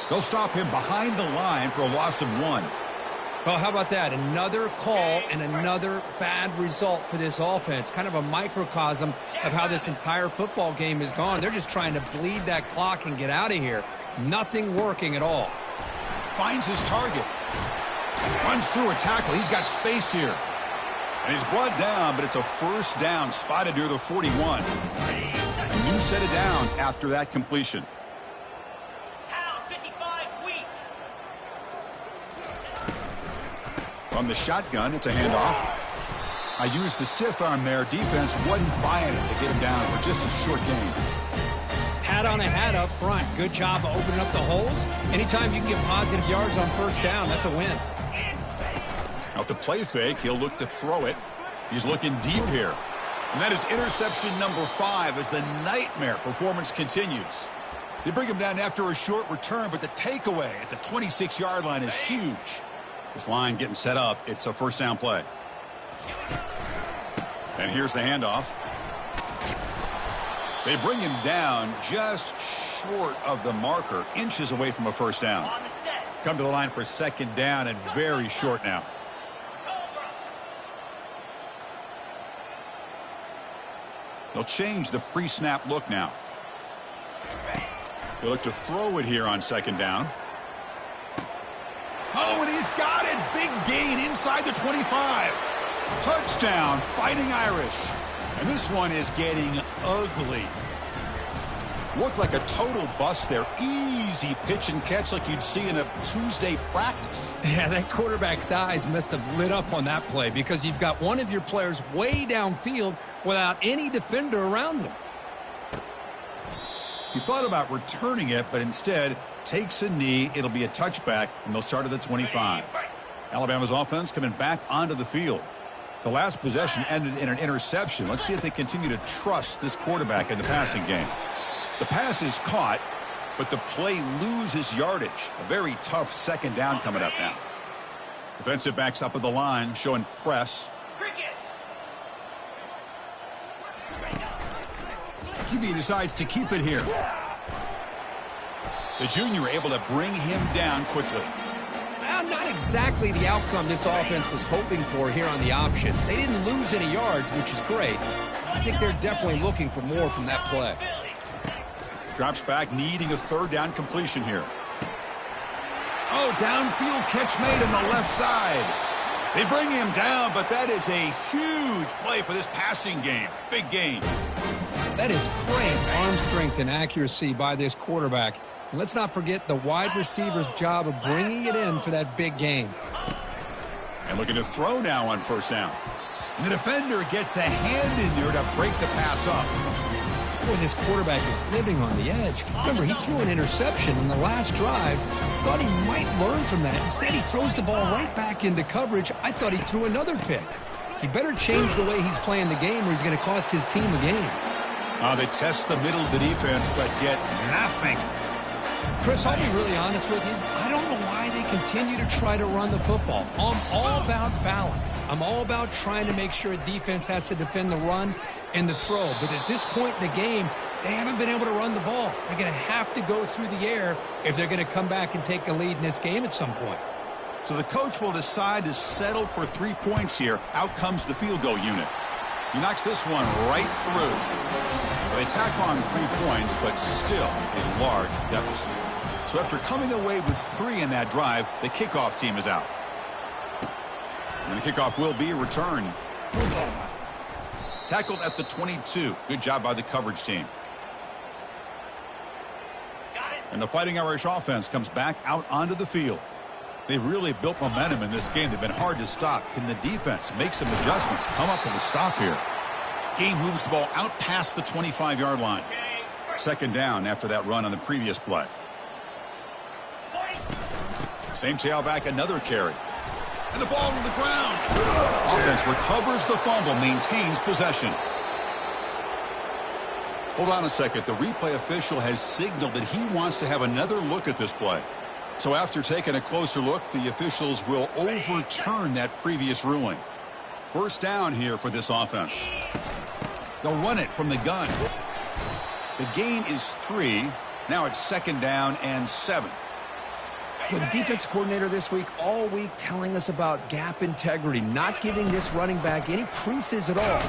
They'll stop him behind the line for a loss of 1. Well, how about that? Another call and another bad result for this offense. Kind of a microcosm of how this entire football game has gone. They're just trying to bleed that clock and get out of here. Nothing working at all. Finds his target. Runs through a tackle. He's got space here. And he's brought down, but it's a first down spotted near the 41. A new set of downs after that completion. From the shotgun, it's a handoff. I used the stiff arm there. Defense wasn't buying it to get him down for just a short gain. Hat on a hat up front. Good job of opening up the holes. Anytime you can get positive yards on first down, that's a win. Off the play fake, he'll look to throw it. He's looking deep here. And that is interception number 5 as the nightmare performance continues. They bring him down after a short return, but the takeaway at the 26-yard line is huge. This line getting set up. It's a first down play. And here's the handoff. They bring him down just short of the marker, inches away from a first down. Come to the line for second down and very short now. They'll change the pre-snap look now. They look to throw it here on second down. Oh, and he's got it. Big gain inside the 25. Touchdown, Fighting Irish. And this one is getting ugly. Looked like a total bust there. Easy pitch and catch like you'd see in a Tuesday practice. Yeah, that quarterback's eyes must have lit up on that play because you've got one of your players way downfield without any defender around him. He thought about returning it, but instead takes a knee. It'll be a touchback, and they'll start at the 25. Alabama's offense coming back onto the field. The last possession ended in an interception. Let's see if they continue to trust this quarterback in the passing game. The pass is caught, but the play loses yardage. A very tough second down coming up now. Defensive backs up at the line, showing press. QB decides to keep it here. The junior able to bring him down quickly. Well, not exactly the outcome this offense was hoping for here on the option. They didn't lose any yards, which is great. I think they're definitely looking for more from that play. Drops back, needing a third down completion here. Oh, downfield catch made on the left side. They bring him down, but that is a huge play for this passing game. Big gain. That is great arm strength and accuracy by this quarterback. And let's not forget the wide receiver's job of bringing it in for that big gain. And looking to throw now on first down. And the defender gets a hand in there to break the pass up. Boy, this quarterback is living on the edge. Remember, he threw an interception in the last drive. Thought he might learn from that. Instead, he throws the ball right back into coverage. I thought he threw another pick. He better change the way he's playing the game or he's going to cost his team a game. They test the middle of the defense, but get nothing. Chris, I'll be really honest with you. I don't know why they continue to try to run the football. I'm all about balance. I'm all about trying to make sure defense has to defend the run and the throw. But at this point in the game, they haven't been able to run the ball. They're going to have to go through the air if they're going to come back and take a lead in this game at some point. So the coach will decide to settle for 3 points here. Out comes the field goal unit. He knocks this one right through. They tack on 3 points, but still a large deficit. So after coming away with 3 in that drive, the kickoff team is out. And the kickoff will be a return. Tackled at the 22. Good job by the coverage team. And the Fighting Irish offense comes back out onto the field. They've really built momentum in this game. They've been hard to stop. Can the defense make some adjustments, come up with a stop here? Game moves the ball out past the 25-yard line. Second down after that run on the previous play. Same tailback, another carry. And the ball to the ground. Offense recovers the fumble, maintains possession. Hold on a second. The replay official has signaled that he wants to have another look at this play. So after taking a closer look, the officials will overturn that previous ruling. First down here for this offense. They'll run it from the gun. The gain is 3. Now it's second down and 7. Well, the defensive coordinator this week, all week, telling us about gap integrity, not giving this running back any creases at all.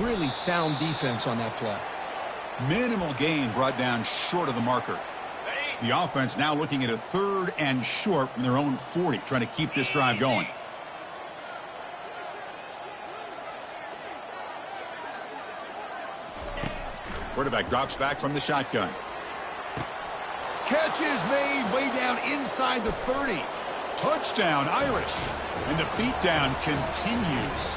Really sound defense on that play. Minimal gain brought down short of the marker. The offense now looking at a 3rd and short from their own 40, trying to keep this drive going. Quarterback drops back from the shotgun. Catch is made way down inside the 30. Touchdown, Irish. And the beatdown continues.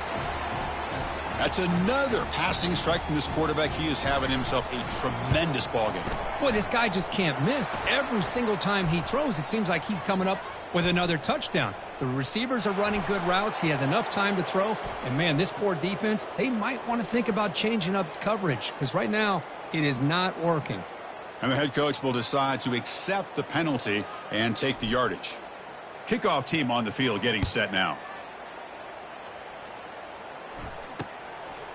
That's another passing strike from this quarterback. He is having himself a tremendous ballgame. Boy, this guy just can't miss. Every single time he throws, it seems like he's coming up with another touchdown. The receivers are running good routes. He has enough time to throw. And, man, this poor defense, they might want to think about changing up coverage because right now it is not working. And the head coach will decide to accept the penalty and take the yardage. Kickoff team on the field getting set now.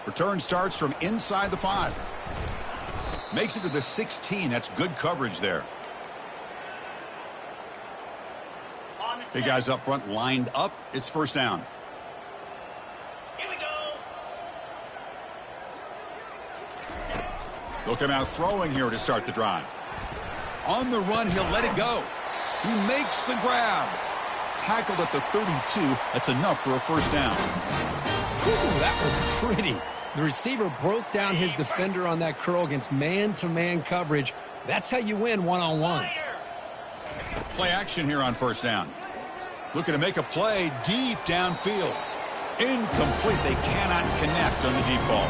Return starts from inside the 5. Makes it to the 16. That's good coverage there. Big guys up front lined up. It's first down. Here we go. They'll come out throwing here to start the drive. On the run, he'll let it go. He makes the grab. Tackled at the 32. That's enough for a first down. Whew, that was pretty. The receiver broke down his defender on that curl against man-to-man coverage. That's how you win one-on-ones. Play action here on first down. Looking to make a play deep downfield. Incomplete. They cannot connect on the deep ball.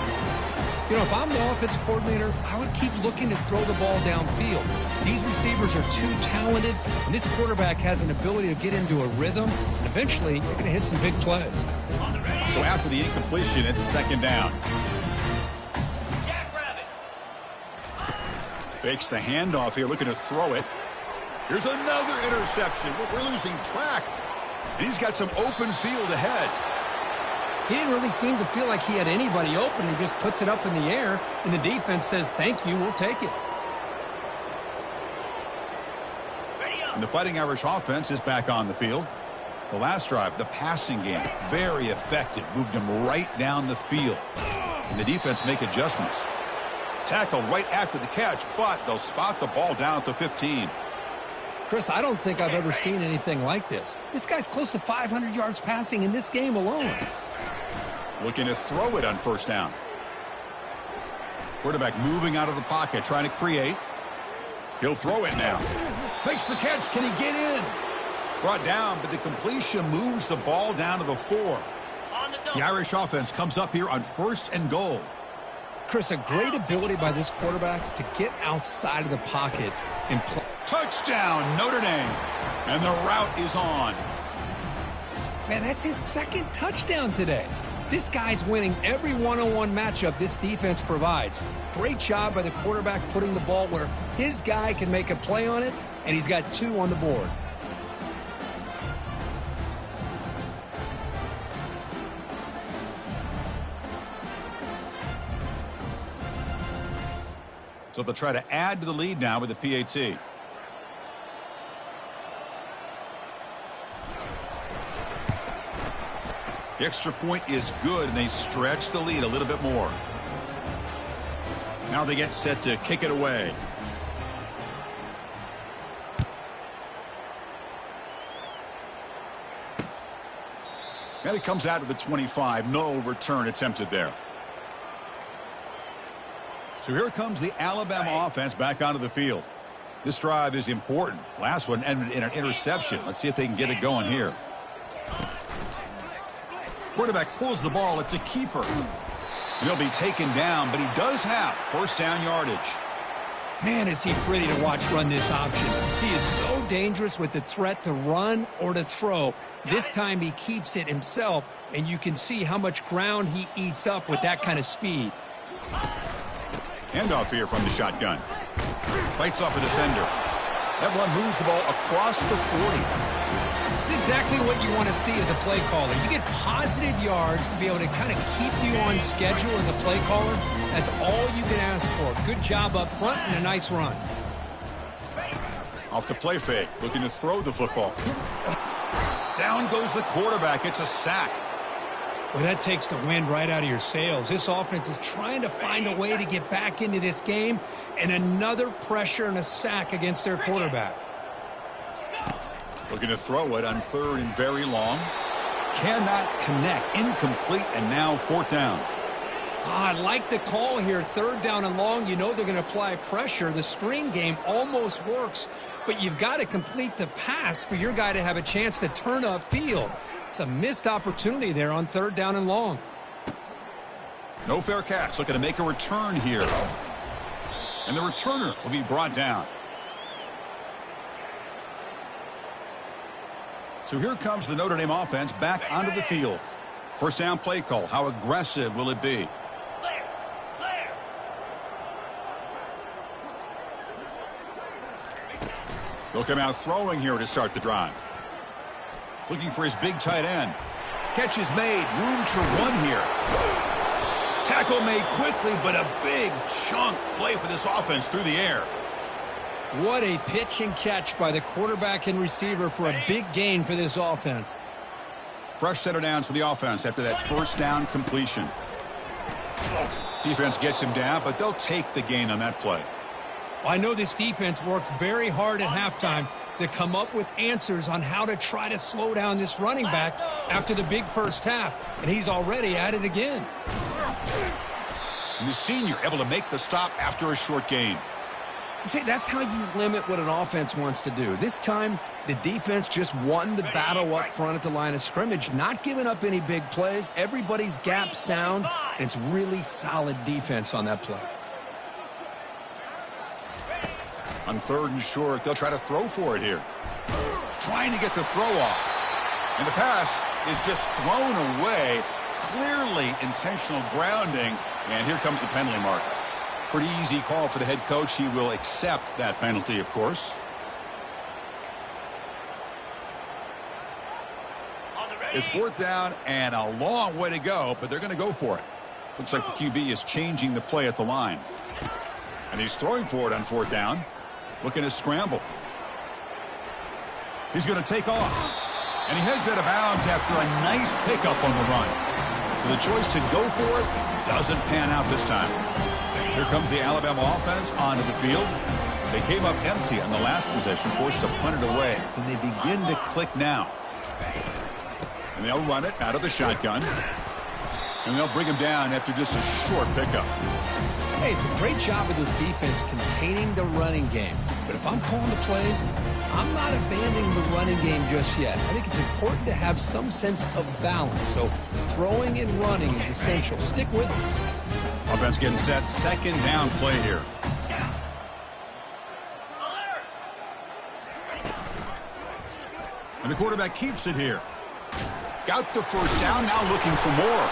You know, if I'm the offensive coordinator, I would keep looking to throw the ball downfield. These receivers are too talented, and this quarterback has an ability to get into a rhythm, and eventually they're going to hit some big plays. So after the incompletion, it's second down. Fakes the handoff here, looking to throw it. Here's another interception. We're losing track. And he's got some open field ahead. He didn't really seem to feel like he had anybody open. He just puts it up in the air, and the defense says, thank you, we'll take it. And the Fighting Irish offense is back on the field. The last drive, the passing game, very effective. Moved him right down the field. And the defense make adjustments. Tackle right after the catch, but they'll spot the ball down at the 15. Chris, I don't think I've ever seen anything like this. This guy's close to 500 yards passing in this game alone. Looking to throw it on first down. Quarterback moving out of the pocket, trying to create. He'll throw it now. Makes the catch. Can he get in? Brought down, but the completion moves the ball down to the 4. The Irish offense comes up here on 1st and goal. Chris, a great ability by this quarterback to get outside of the pocket and play. Touchdown, Notre Dame. And the route is on. Man, that's his 2nd touchdown today. This guy's winning every one-on-one matchup this defense provides. Great job by the quarterback putting the ball where his guy can make a play on it, and he's got 2 on the board. So they'll try to add to the lead now with the PAT. The extra point is good, and they stretch the lead a little bit more. Now they get set to kick it away. And it comes out to the 25. No return attempted there. So here comes the Alabama offense back onto the field. This drive is important. Last one ended in an interception. Let's see if they can get it going here. Quarterback pulls the ball. It's a keeper. And he'll be taken down, but he does have first down yardage. Man, is he pretty to watch run this option. He is so dangerous with the threat to run or to throw. This time he keeps it himself, and you can see how much ground he eats up with that kind of speed. Handoff here from the shotgun. Fights off a defender. That run moves the ball across the 40. It's exactly what you want to see as a play caller. You get positive yards to be able to kind of keep you on schedule as a play caller. That's all you can ask for. Good job up front and a nice run. Off the play fake, looking to throw the football. Down goes the quarterback. It's a sack. Well, that takes the wind right out of your sails. This offense is trying to find a way to get back into this game, and another pressure and a sack against their quarterback. Looking to throw it on 3rd and very long. Cannot connect. Incomplete, and now 4th down. I like the call here. 3rd down and long. You know they're going to apply pressure. The screen game almost works, but you've got to complete the pass for your guy to have a chance to turn upfield. It's a missed opportunity there on 3rd down and long. No fair catch. Looking to make a return here. And the returner will be brought down. So here comes the Notre Dame offense back onto the field. First down play call. How aggressive will it be? They'll come out throwing here to start the drive. Looking for his big tight end. Catch is made. Room to run here. Tackle made quickly, but a big chunk play for this offense through the air. What a pitch and catch by the quarterback and receiver for a big gain for this offense. Fresh set of downs for the offense after that first down completion. Defense gets him down, but they'll take the gain on that play. I know this defense worked very hard at halftime to come up with answers on how to try to slow down this running back after the big first half, and he's already at it again. And the senior able to make the stop after a short gain. See, that's how you limit what an offense wants to do. This time, the defense just won the battle up front at the line of scrimmage, not giving up any big plays. Everybody's gap sound, and it's really solid defense on that play. On 3rd and short, they'll try to throw for it here. Trying to get the throw off. And the pass is just thrown away. Clearly intentional grounding. And here comes the penalty mark. Pretty easy call for the head coach. He will accept that penalty, of course. It's 4th down and a long way to go, but they're going to go for it. Looks like the QB is changing the play at the line. And he's throwing for it on 4th down. Looking to scramble. He's going to take off. And he heads out of bounds after a nice pickup on the run. So the choice to go for it doesn't pan out this time. Here comes the Alabama offense onto the field. They came up empty on the last possession, forced to punt it away. Can they begin to click now? And they'll run it out of the shotgun. And they'll bring him down after just a short pickup. Hey, it's a great job of this defense containing the running game. But if I'm calling the plays, I'm not abandoning the running game just yet. I think it's important to have some sense of balance. So throwing and running is essential. Stick with them. Offense getting set. Second down play here. And the quarterback keeps it here. Got the first down, now looking for more.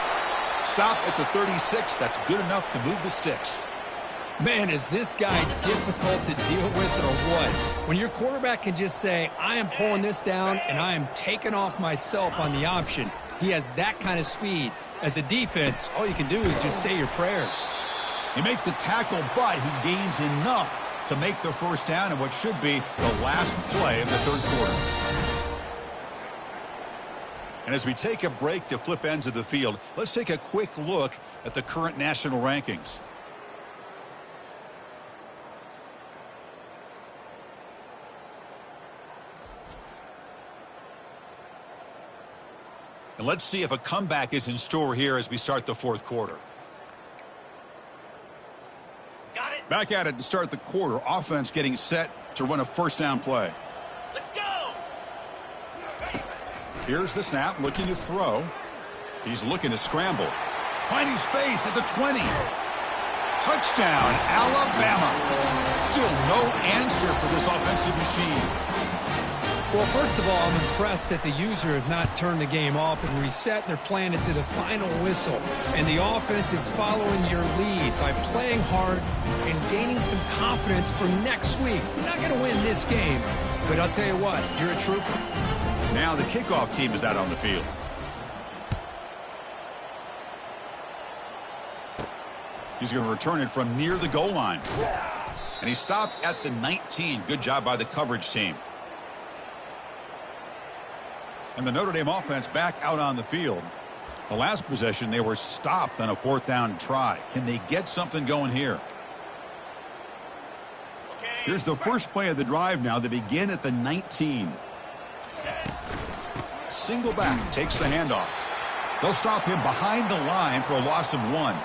Stop at the 36. That's good enough to move the sticks. Man, is this guy difficult to deal with or what? When your quarterback can just say, I am pulling this down and I am taking off myself on the option. He has that kind of speed. As a defense, all you can do is just say your prayers. He make the tackle, but he gains enough to make the first down in what should be the last play of the third quarter. And as we take a break to flip ends of the field, let's take a quick look at the current national rankings. And let's see if a comeback is in store here as we start the fourth quarter. Got it. Back at it to start the quarter. Offense getting set to run a first down play. Let's go. Here's the snap, looking to throw. He's looking to scramble. Finding space at the 20. Touchdown, Alabama. Still no answer for this offensive machine. Well, first of all, I'm impressed that the user has not turned the game off and reset. They're playing it to the final whistle. And the offense is following your lead by playing hard and gaining some confidence for next week. You're not going to win this game, but I'll tell you what, you're a trooper. Now the kickoff team is out on the field. He's going to return it from near the goal line. And he stopped at the 19. Good job by the coverage team. And the Notre Dame offense back out on the field. The last possession, they were stopped on a fourth down try. Can they get something going here? Here's the first play of the drive now. They begin at the 19. Single back, takes the handoff. They'll stop him behind the line for a loss of 1.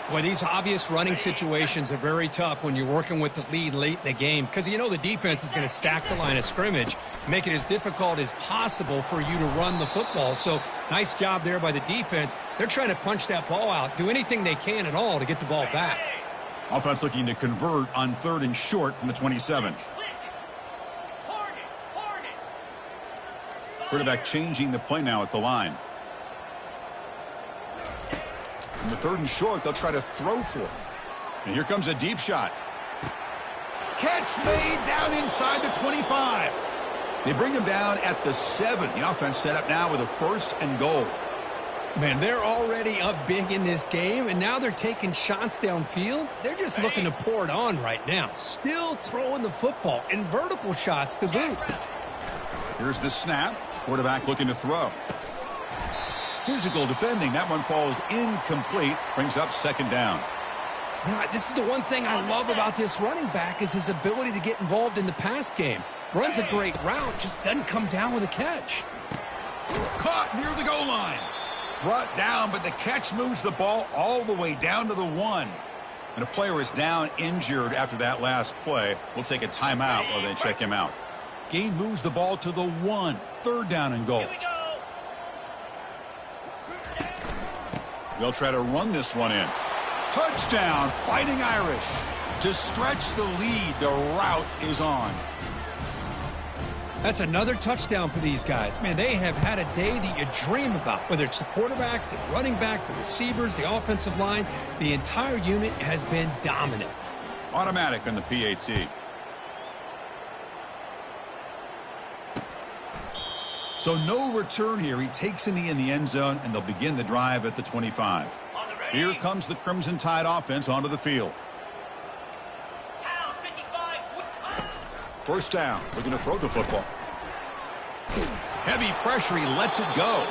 Boy, these obvious running situations are very tough when you're working with the lead late in the game because you know the defense is going to stack the line of scrimmage, make it as difficult as possible for you to run the football. So nice job there by the defense. They're trying to punch that ball out, do anything they can at all to get the ball back. Offense looking to convert on 3rd and short from the 27. Quarterback changing the play now at the line. In the 3rd and short, they'll try to throw for it. And here comes a deep shot. Catch made down inside the 25. They bring him down at the 7. The offense set up now with a 1st and goal. Man, they're already up big in this game, and now they're taking shots downfield. They're just looking to pour it on right now. Still throwing the football, and vertical shots to boot. Here's the snap. Quarterback looking to throw. Physical defending. That one falls incomplete. Brings up 2nd down. You know, this is the one thing I love about this running back is his ability to get involved in the pass game. Runs a great route, just doesn't come down with a catch. Caught near the goal line. Brought down, but the catch moves the ball all the way down to the 1. And a player is down injured after that last play. We'll take a timeout while they check him out. Gain moves the ball to the 1. 3rd down and goal. Here we go. They'll try to run this one in. Touchdown, Fighting Irish. To stretch the lead, the route is on. That's another touchdown for these guys. Man, they have had a day that you dream about. Whether it's the quarterback, the running back, the receivers, the offensive line, the entire unit has been dominant. Automatic on the PAT. So no return here. He takes in the end zone, and they'll begin the drive at the 25. Here comes the Crimson Tide offense onto the field. First down. We're going to throw the football. Heavy pressure. He lets it go.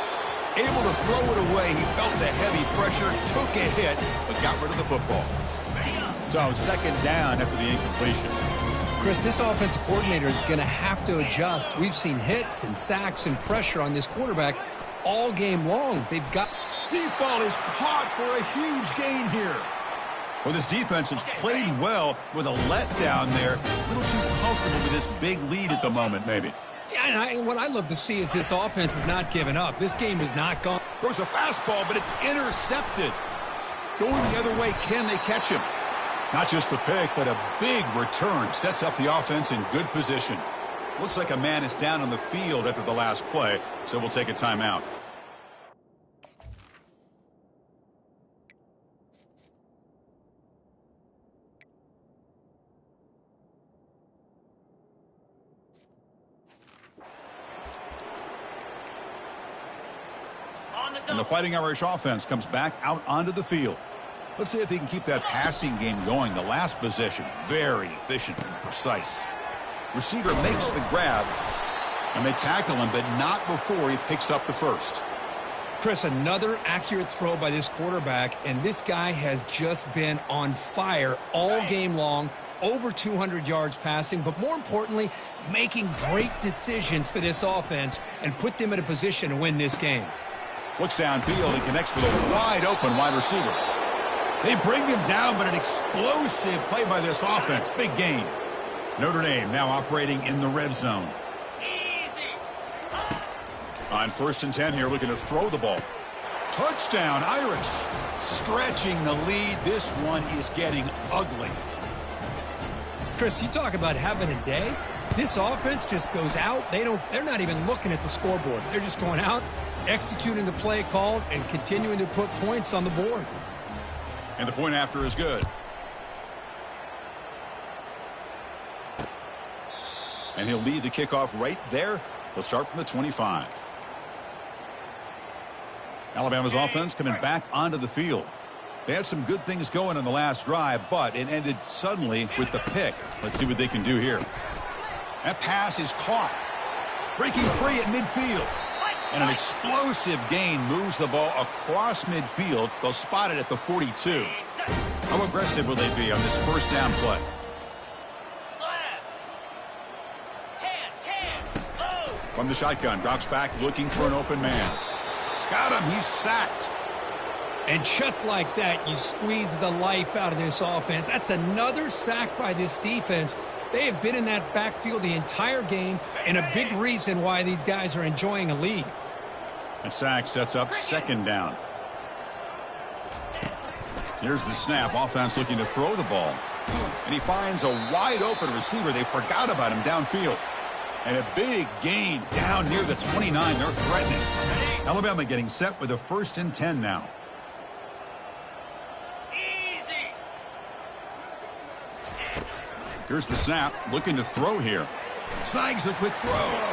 Able to throw it away. He felt the heavy pressure, took a hit, but got rid of the football. So second down after the incompletion. Chris, this offensive coordinator is going to have to adjust. We've seen hits and sacks and pressure on this quarterback all game long. They've got... Deep ball is caught for a huge gain here. Well, this defense has played well with a letdown there. A little too comfortable with this big lead at the moment, maybe. Yeah, and what I love to see is this offense is not giving up. This game is not gone. Throws a fastball, but it's intercepted. Going the other way, can they catch him? Not just the pick, but a big return sets up the offense in good position. Looks like a man is down on the field after the last play, so we'll take a timeout. And the Fighting Irish offense comes back out onto the field. Let's see if they can keep that passing game going. The last possession, very efficient and precise. Receiver makes the grab, and they tackle him, but not before he picks up the first. Chris, another accurate throw by this quarterback, and this guy has just been on fire all game long. Over 200 yards passing, but more importantly, making great decisions for this offense and put them in a position to win this game. Looks downfield and connects with a wide-open wide receiver. They bring him down, but an explosive play by this offense. Big gain. Notre Dame now operating in the red zone. On 1st and 10 here, looking to throw the ball. Touchdown, Irish. Stretching the lead. This one is getting ugly. Chris, you talk about having a day. This offense just goes out. They're not even looking at the scoreboard. They're just going out, executing the play called, and continuing to put points on the board. And the point after is good. And he'll lead the kickoff right there. He'll start from the 25. Alabama's offense coming back onto the field. They had some good things going on the last drive, but it ended suddenly with the pick. Let's see what they can do here. That pass is caught. Breaking free at midfield. And an explosive gain moves the ball across midfield. They'll spot it at the 42. How aggressive will they be on this first down play? From the shotgun, drops back looking for an open man. Got him. He's sacked. And just like that, you squeeze the life out of this offense. That's another sack by this defense. They have been in that backfield the entire game, and a big reason why these guys are enjoying a lead. And sack sets up second down. Here's the snap. Offense looking to throw the ball. And he finds a wide open receiver. They forgot about him downfield. And a big gain down near the 29. They're threatening. Alabama getting set with a 1st and 10 now. Here's the snap. Looking to throw here. Snags the quick throw.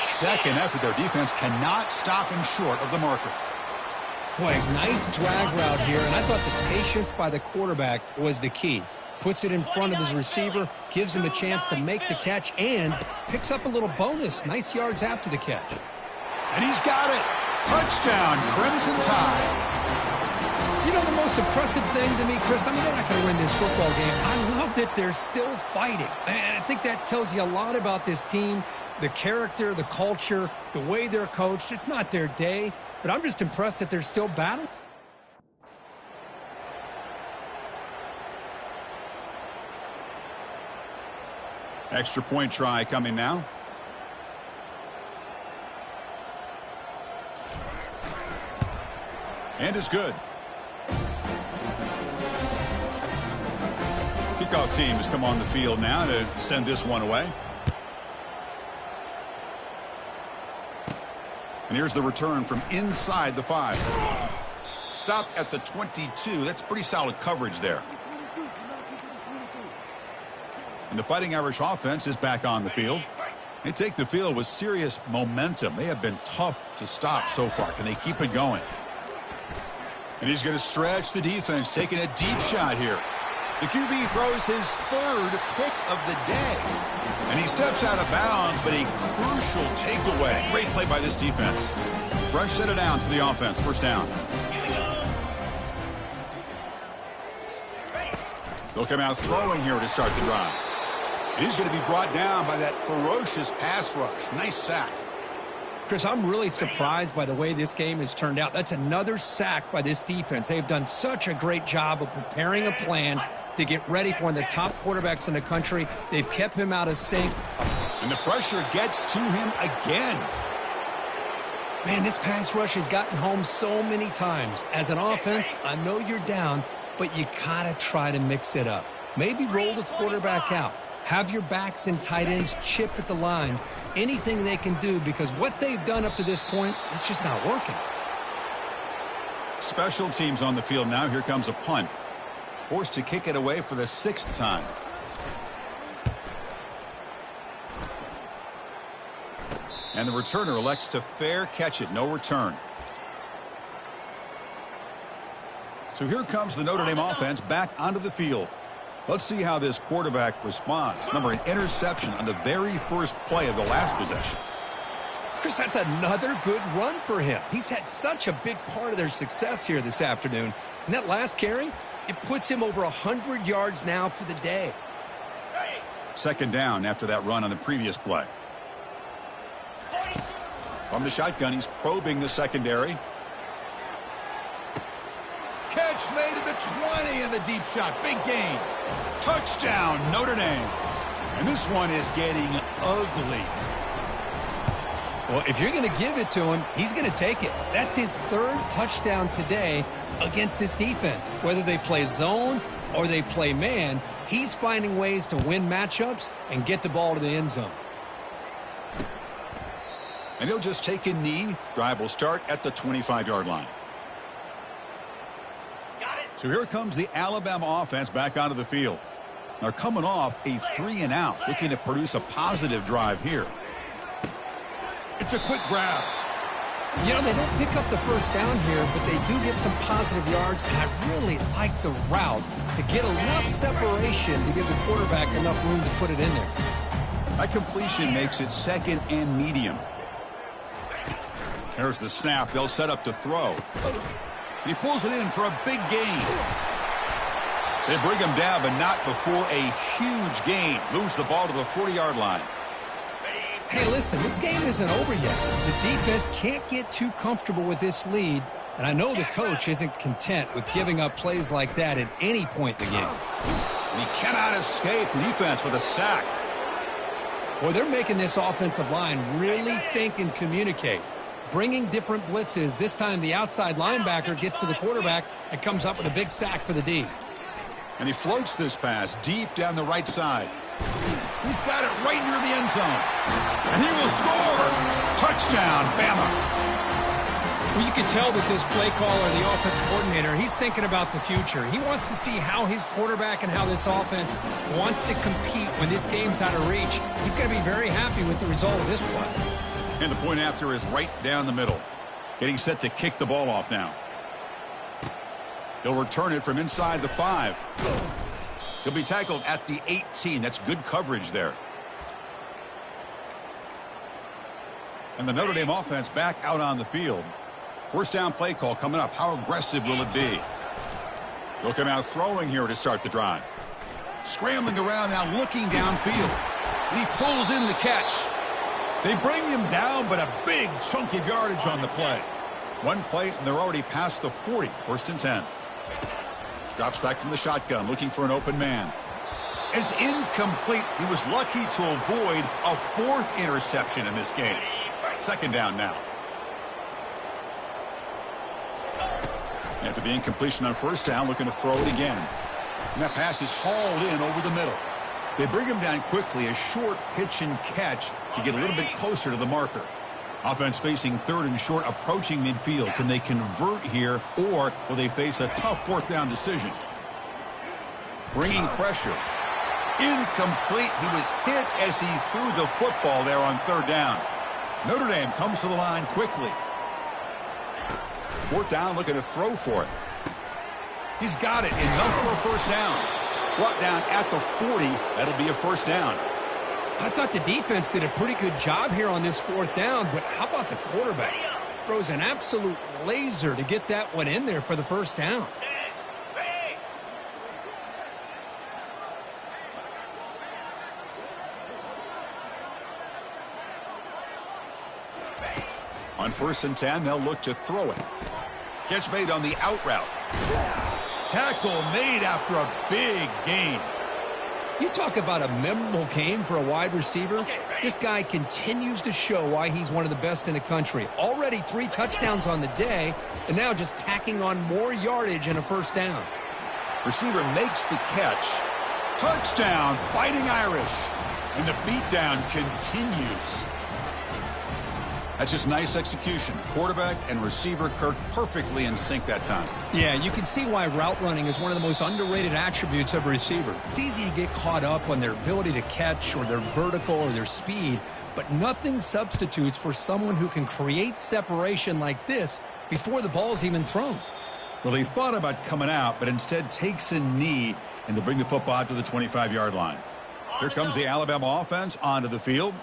Second effort. Their defense cannot stop him short of the marker. Boy, nice drag route here, and I thought the patience by the quarterback was the key. Puts it in front of his receiver, gives him a chance to make the catch, and picks up a little bonus. Nice yards after the catch. And he's got it. Touchdown, Crimson Tide. You know, the most impressive thing to me, Chris, I mean, they're not going to win this football game. I love that they're still fighting. And I think that tells you a lot about this team, the character, the culture, the way they're coached. It's not their day, but I'm just impressed that they're still battling. Extra point try coming now. And it's good. Kickoff team has come on the field now to send this one away. And here's the return from inside the 5. Stop at the 22. That's pretty solid coverage there. And the Fighting Irish offense is back on the field. They take the field with serious momentum. They have been tough to stop so far. Can they keep it going? And he's going to stretch the defense, taking a deep shot here. The QB throws his 3rd pick of the day. And he steps out of bounds, but a crucial takeaway. Great play by this defense. Fresh set of downs for the offense. First down. They'll come out throwing here to start the drive. And he's going to be brought down by that ferocious pass rush. Nice sack. Chris, I'm really surprised by the way this game has turned out. That's another sack by this defense. They've done such a great job of preparing a plan to get ready for one of the top quarterbacks in the country. They've kept him out of sync. And the pressure gets to him again. Man, this pass rush has gotten home so many times. As an offense, I know you're down, but you gotta try to mix it up. Maybe roll the quarterback out. Have your backs and tight ends chip at the line. Anything they can do, because what they've done up to this point, it's just not working. Special teams on the field now. Here comes a punt. Forced to kick it away for the 6th time. And the returner elects to fair catch it. No return. So here comes the Notre Dame offense back onto the field. Let's see how this quarterback responds. Remember, an interception on the very first play of the last possession. Chris, that's another good run for him. He's had such a big part of their success here this afternoon. And that last carry, it puts him over 100 yards now for the day. 2nd down after that run on the previous play. From the shotgun, he's probing the secondary. Catch made at the 20 and the deep shot. Big gain. Touchdown, Notre Dame. And this one is getting ugly. Well, if you're going to give it to him, he's going to take it. That's his 3rd touchdown today against this defense. Whether they play zone or they play man, he's finding ways to win matchups and get the ball to the end zone. And he'll just take a knee. Drive will start at the 25-yard line. So here comes the Alabama offense back onto the field. They're coming off a 3-and-out, looking to produce a positive drive here. It's a quick grab. You know, they don't pick up the first down here, but they do get some positive yards, and I really like the route to get enough separation to give the quarterback enough room to put it in there. That completion makes it 2nd and medium. There's the snap. They'll set up to throw. He pulls it in for a big gain. They bring him down, but not before a huge gain. Moves the ball to the 40-yard line. Hey, listen, this game isn't over yet. The defense can't get too comfortable with this lead, and I know the coach isn't content with giving up plays like that at any point in the game. And he cannot escape the defense with a sack. Well, they're making this offensive line really think and communicate. Bringing different blitzes. This time the outside linebacker gets to the quarterback and comes up with a big sack for the D. And he floats this pass deep down the right side. He's got it right near the end zone. And he will score. Touchdown, Bama. Well, you can tell that this play caller, the offense coordinator, he's thinking about the future. He wants to see how his quarterback and how this offense wants to compete when this game's out of reach. He's going to be very happy with the result of this play. And the point after is right down the middle. Getting set to kick the ball off now. He'll return it from inside the 5. He'll be tackled at the 18. That's good coverage there. And the Notre Dame offense back out on the field. 1st down play call coming up. How aggressive will it be? They'll come out throwing here to start the drive. Scrambling around now, looking downfield. And he pulls in the catch. They bring him down, but a big chunk of yardage on the play. One play, and they're already past the 40. 1st and 10. Drops back from the shotgun, looking for an open man. It's incomplete. He was lucky to avoid a 4th interception in this game. 2nd down now. After the incompletion on 1st down, looking to throw it again. And that pass is hauled in over the middle. They bring him down quickly, a short pitch and catch to get a little bit closer to the marker. Offense facing 3rd and short, approaching midfield. Can they convert here, or will they face a tough 4th down decision? Bringing pressure. Incomplete. He was hit as he threw the football there on 3rd down. Notre Dame comes to the line quickly. 4th down, looking to throw for it. He's got it. Enough for a 1st down. Brought down at the 40. That'll be a 1st down. I thought the defense did a pretty good job here on this 4th down, but how about the quarterback? Throws an absolute laser to get that one in there for the 1st down. On 1st and 10, they'll look to throw it. Catch made on the out route. Tackle made after a big gain. You talk about a memorable game for a wide receiver. This guy continues to show why he's one of the best in the country. Already 3 touchdowns on the day, and now just tacking on more yardage and a first down. Receiver makes the catch. Touchdown, Fighting Irish. And the beatdown continues. That's just nice execution. Quarterback and receiver Kirk perfectly in sync that time. Yeah, you can see why route running is one of the most underrated attributes of a receiver. It's easy to get caught up on their ability to catch or their vertical or their speed, but nothing substitutes for someone who can create separation like this before the ball's even thrown. Well, he thought about coming out, but instead takes a knee and to bring the football out to the 25-yard line. Here comes the Alabama offense onto the field.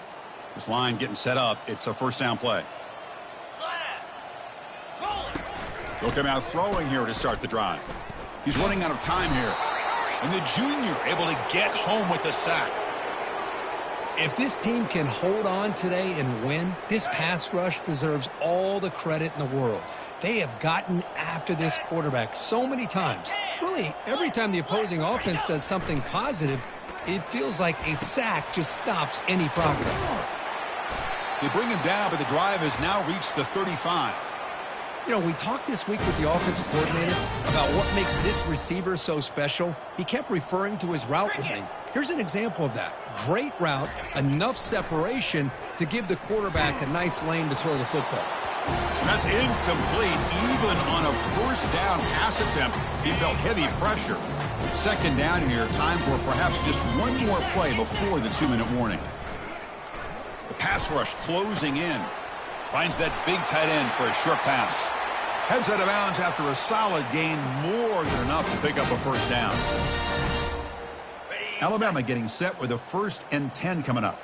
This line getting set up. It's a first down play. He'll come out throwing here to start the drive. He's running out of time here. And the junior able to get home with the sack. If this team can hold on today and win, this pass rush deserves all the credit in the world. They have gotten after this quarterback so many times. Really, every time the opposing offense does something positive, it feels like a sack just stops any progress. They bring him down, but the drive has now reached the 35. You know, we talked this week with the offensive coordinator about what makes this receiver so special. He kept referring to his route running. Here's an example of that. Great route, enough separation to give the quarterback a nice lane to throw the football. And that's incomplete. Even on a first down pass attempt, he felt heavy pressure. Second down here, time for perhaps just one more play before the 2-minute warning. The pass rush closing in. Finds that big tight end for a short pass. Heads out of bounds after a solid gain, more than enough to pick up a first down. Alabama getting set with a 1st and 10 coming up.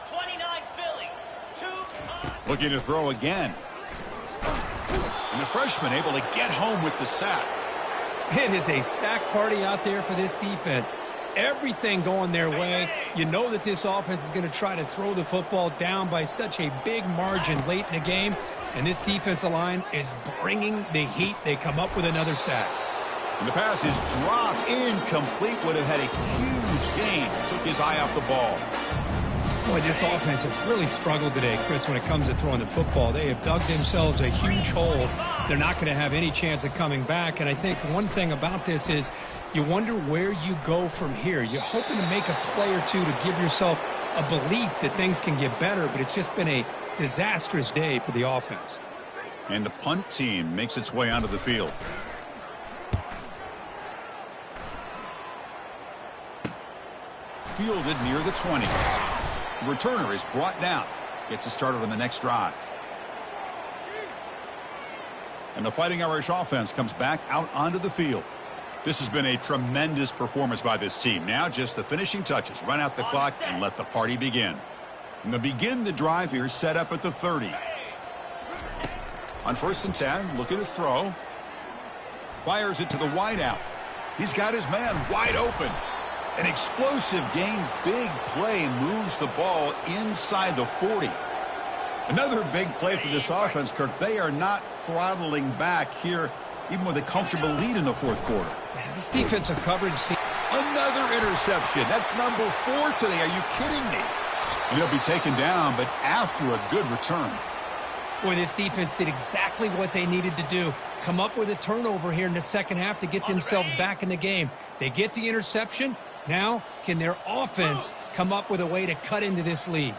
29 Philly. Looking to throw again. And the freshman able to get home with the sack. It is a sack party out there for this defense. Everything going their way. You know that this offense is going to try to throw the football down by such a big margin late in the game. And this defensive line is bringing the heat. They come up with another sack. And the pass is dropped, incomplete. Would have had a huge gain. Took his eye off the ball. Boy, this offense has really struggled today, Chris, when it comes to throwing the football. They have dug themselves a huge hole. They're not going to have any chance of coming back. And I think one thing about this is you wonder where you go from here. You're hoping to make a play or two to give yourself a belief that things can get better, but it's just been a disastrous day for the offense. And the punt team makes its way onto the field. Fielded near the 20. The returner is brought down. Gets it started on the next drive. And the Fighting Irish offense comes back out onto the field. This has been a tremendous performance by this team. Now just the finishing touches. Run out the clock and let the party begin. And they'll begin the drive here, set up at the 30. On 1st and 10, looking to throw. Fires it to the wideout. He's got his man wide open. An explosive gain, big play, moves the ball inside the 40. Another big play for this offense, Kirk. They are not throttling back here, even with a comfortable lead in the 4th quarter. Man, this defensive coverage. Another interception. That's number 4 today. Are you kidding me? And he'll be taken down, but after a good return. Boy, this defense did exactly what they needed to do. Come up with a turnover here in the second half to get themselves back in the game. They get the interception. Now, can their offense come up with a way to cut into this lead?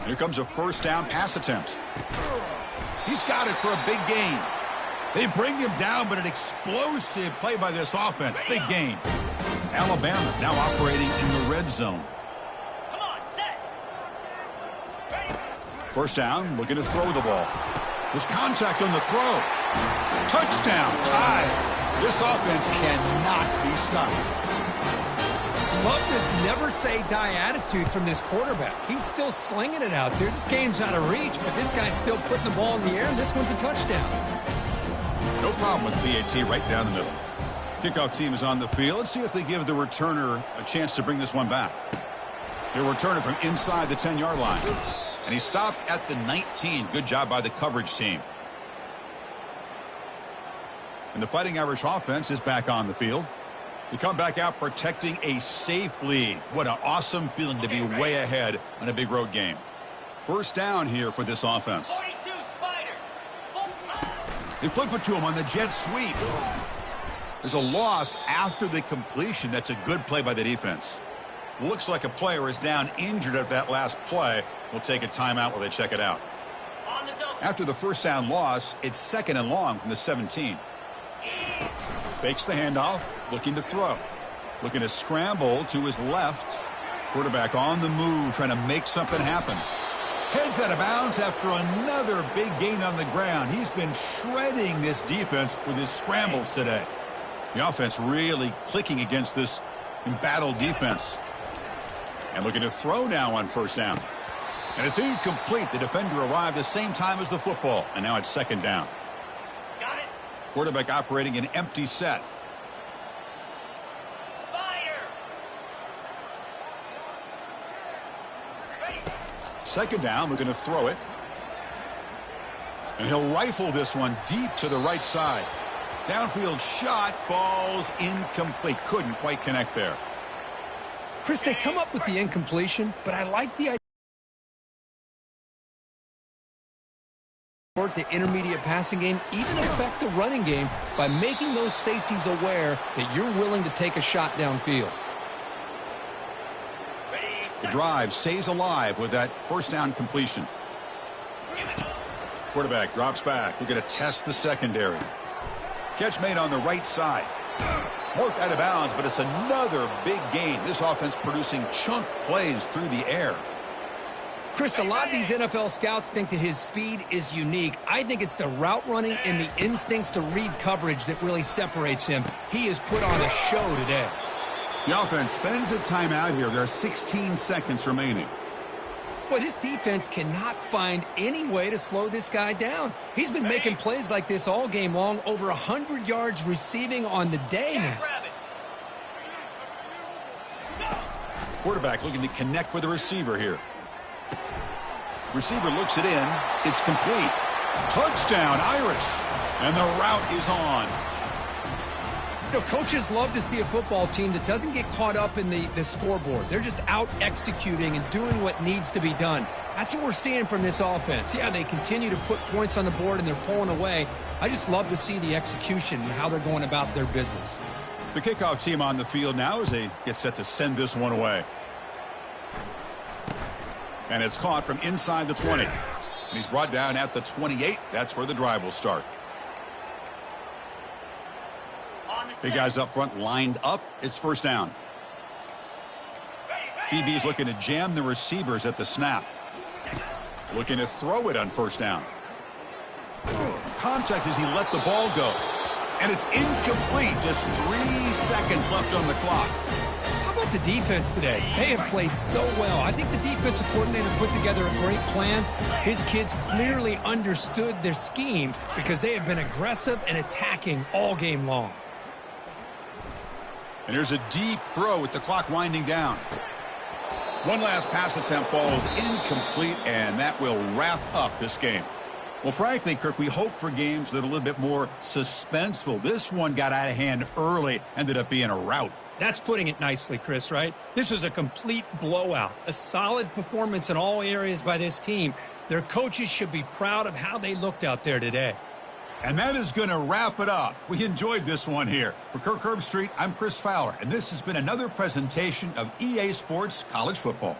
Here comes a first down pass attempt. He's got it for a big gain. They bring him down, but an explosive play by this offense. Big gain. Alabama now operating in the red zone. Come on, set. First down, looking to throw the ball. There's contact on the throw. Touchdown, tied. This offense cannot be stopped. Love this never-say-die attitude from this quarterback. He's still slinging it out there. This game's out of reach, but this guy's still putting the ball in the air, and this one's a touchdown. No problem with BAT right down the middle. Kickoff team is on the field. Let's see if they give the returner a chance to bring this one back. Their returner from inside the 10-yard line. And he stopped at the 19. Good job by the coverage team. And the Fighting Irish offense is back on the field. We come back out protecting a safe lead. What an awesome feeling to be way ahead in a big road game. First down here for this offense. 42 Spider. They flip it to him on the jet sweep. There's a loss after the completion. That's a good play by the defense. Looks like a player is down injured at that last play. We'll take a timeout while they check it out. On the double. After the first down loss, it's 2nd and long from the 17. Fakes the handoff, looking to throw. Looking to scramble to his left. Quarterback on the move, trying to make something happen. Heads out of bounds after another big gain on the ground. He's been shredding this defense with his scrambles today. The offense really clicking against this embattled defense. And looking to throw now on first down. And it's incomplete. The defender arrived the same time as the football. And now it's 2nd down. Got it. Quarterback operating an empty set. Spider. Ready. 2nd down, looking to throw it. And he'll rifle this one deep to the right side. Downfield shot falls incomplete. Couldn't quite connect there. Chris, they come up with the incompletion, but I like the idea. The intermediate passing game, even affect the running game by making those safeties aware that you're willing to take a shot downfield. Ready. The drive stays alive with that first down completion. Quarterback drops back. We're going to test the secondary. Catch made on the right side. Marked out of bounds, but it's another big gain. This offense producing chunk plays through the air. Chris, a lot of these NFL scouts think that his speed is unique. I think it's the route running and the instincts to read coverage that really separates him. He has put on a show today. The offense spends a timeout here. There are 16 seconds remaining. Boy, this defense cannot find any way to slow this guy down. He's been making plays like this all game long, over 100 yards receiving on the day now. Quarterback looking to connect with the receiver here. Receiver looks it in. It's complete. Touchdown, Irish. And the route is on. You know, coaches love to see a football team that doesn't get caught up in the scoreboard. They're just out executing and doing what needs to be done. That's what we're seeing from this offense. Yeah, they continue to put points on the board and they're pulling away. I just love to see the execution and how they're going about their business. The kickoff team on the field now as they get set to send this one away. And it's caught from inside the 20. And he's brought down at the 28. That's where the drive will start. Big guys up front lined up. It's first down. DB's looking to jam the receivers at the snap. Looking to throw it on first down. Contact as he let the ball go. And it's incomplete. Just 3 seconds left on the clock. How about the defense today? They have played so well. I think the defensive coordinator put together a great plan. His kids clearly understood their scheme because they have been aggressive and attacking all game long. And here's a deep throw with the clock winding down. One last pass attempt falls incomplete, and that will wrap up this game. Well, frankly, Kirk, we hope for games that are a little bit more suspenseful. This one got out of hand early, ended up being a rout. That's putting it nicely, Chris, right? This was a complete blowout, a solid performance in all areas by this team. Their coaches should be proud of how they looked out there today. And that is going to wrap it up. We enjoyed this one here. For Kirk Herbstreit, I'm Chris Fowler, and this has been another presentation of EA Sports College Football.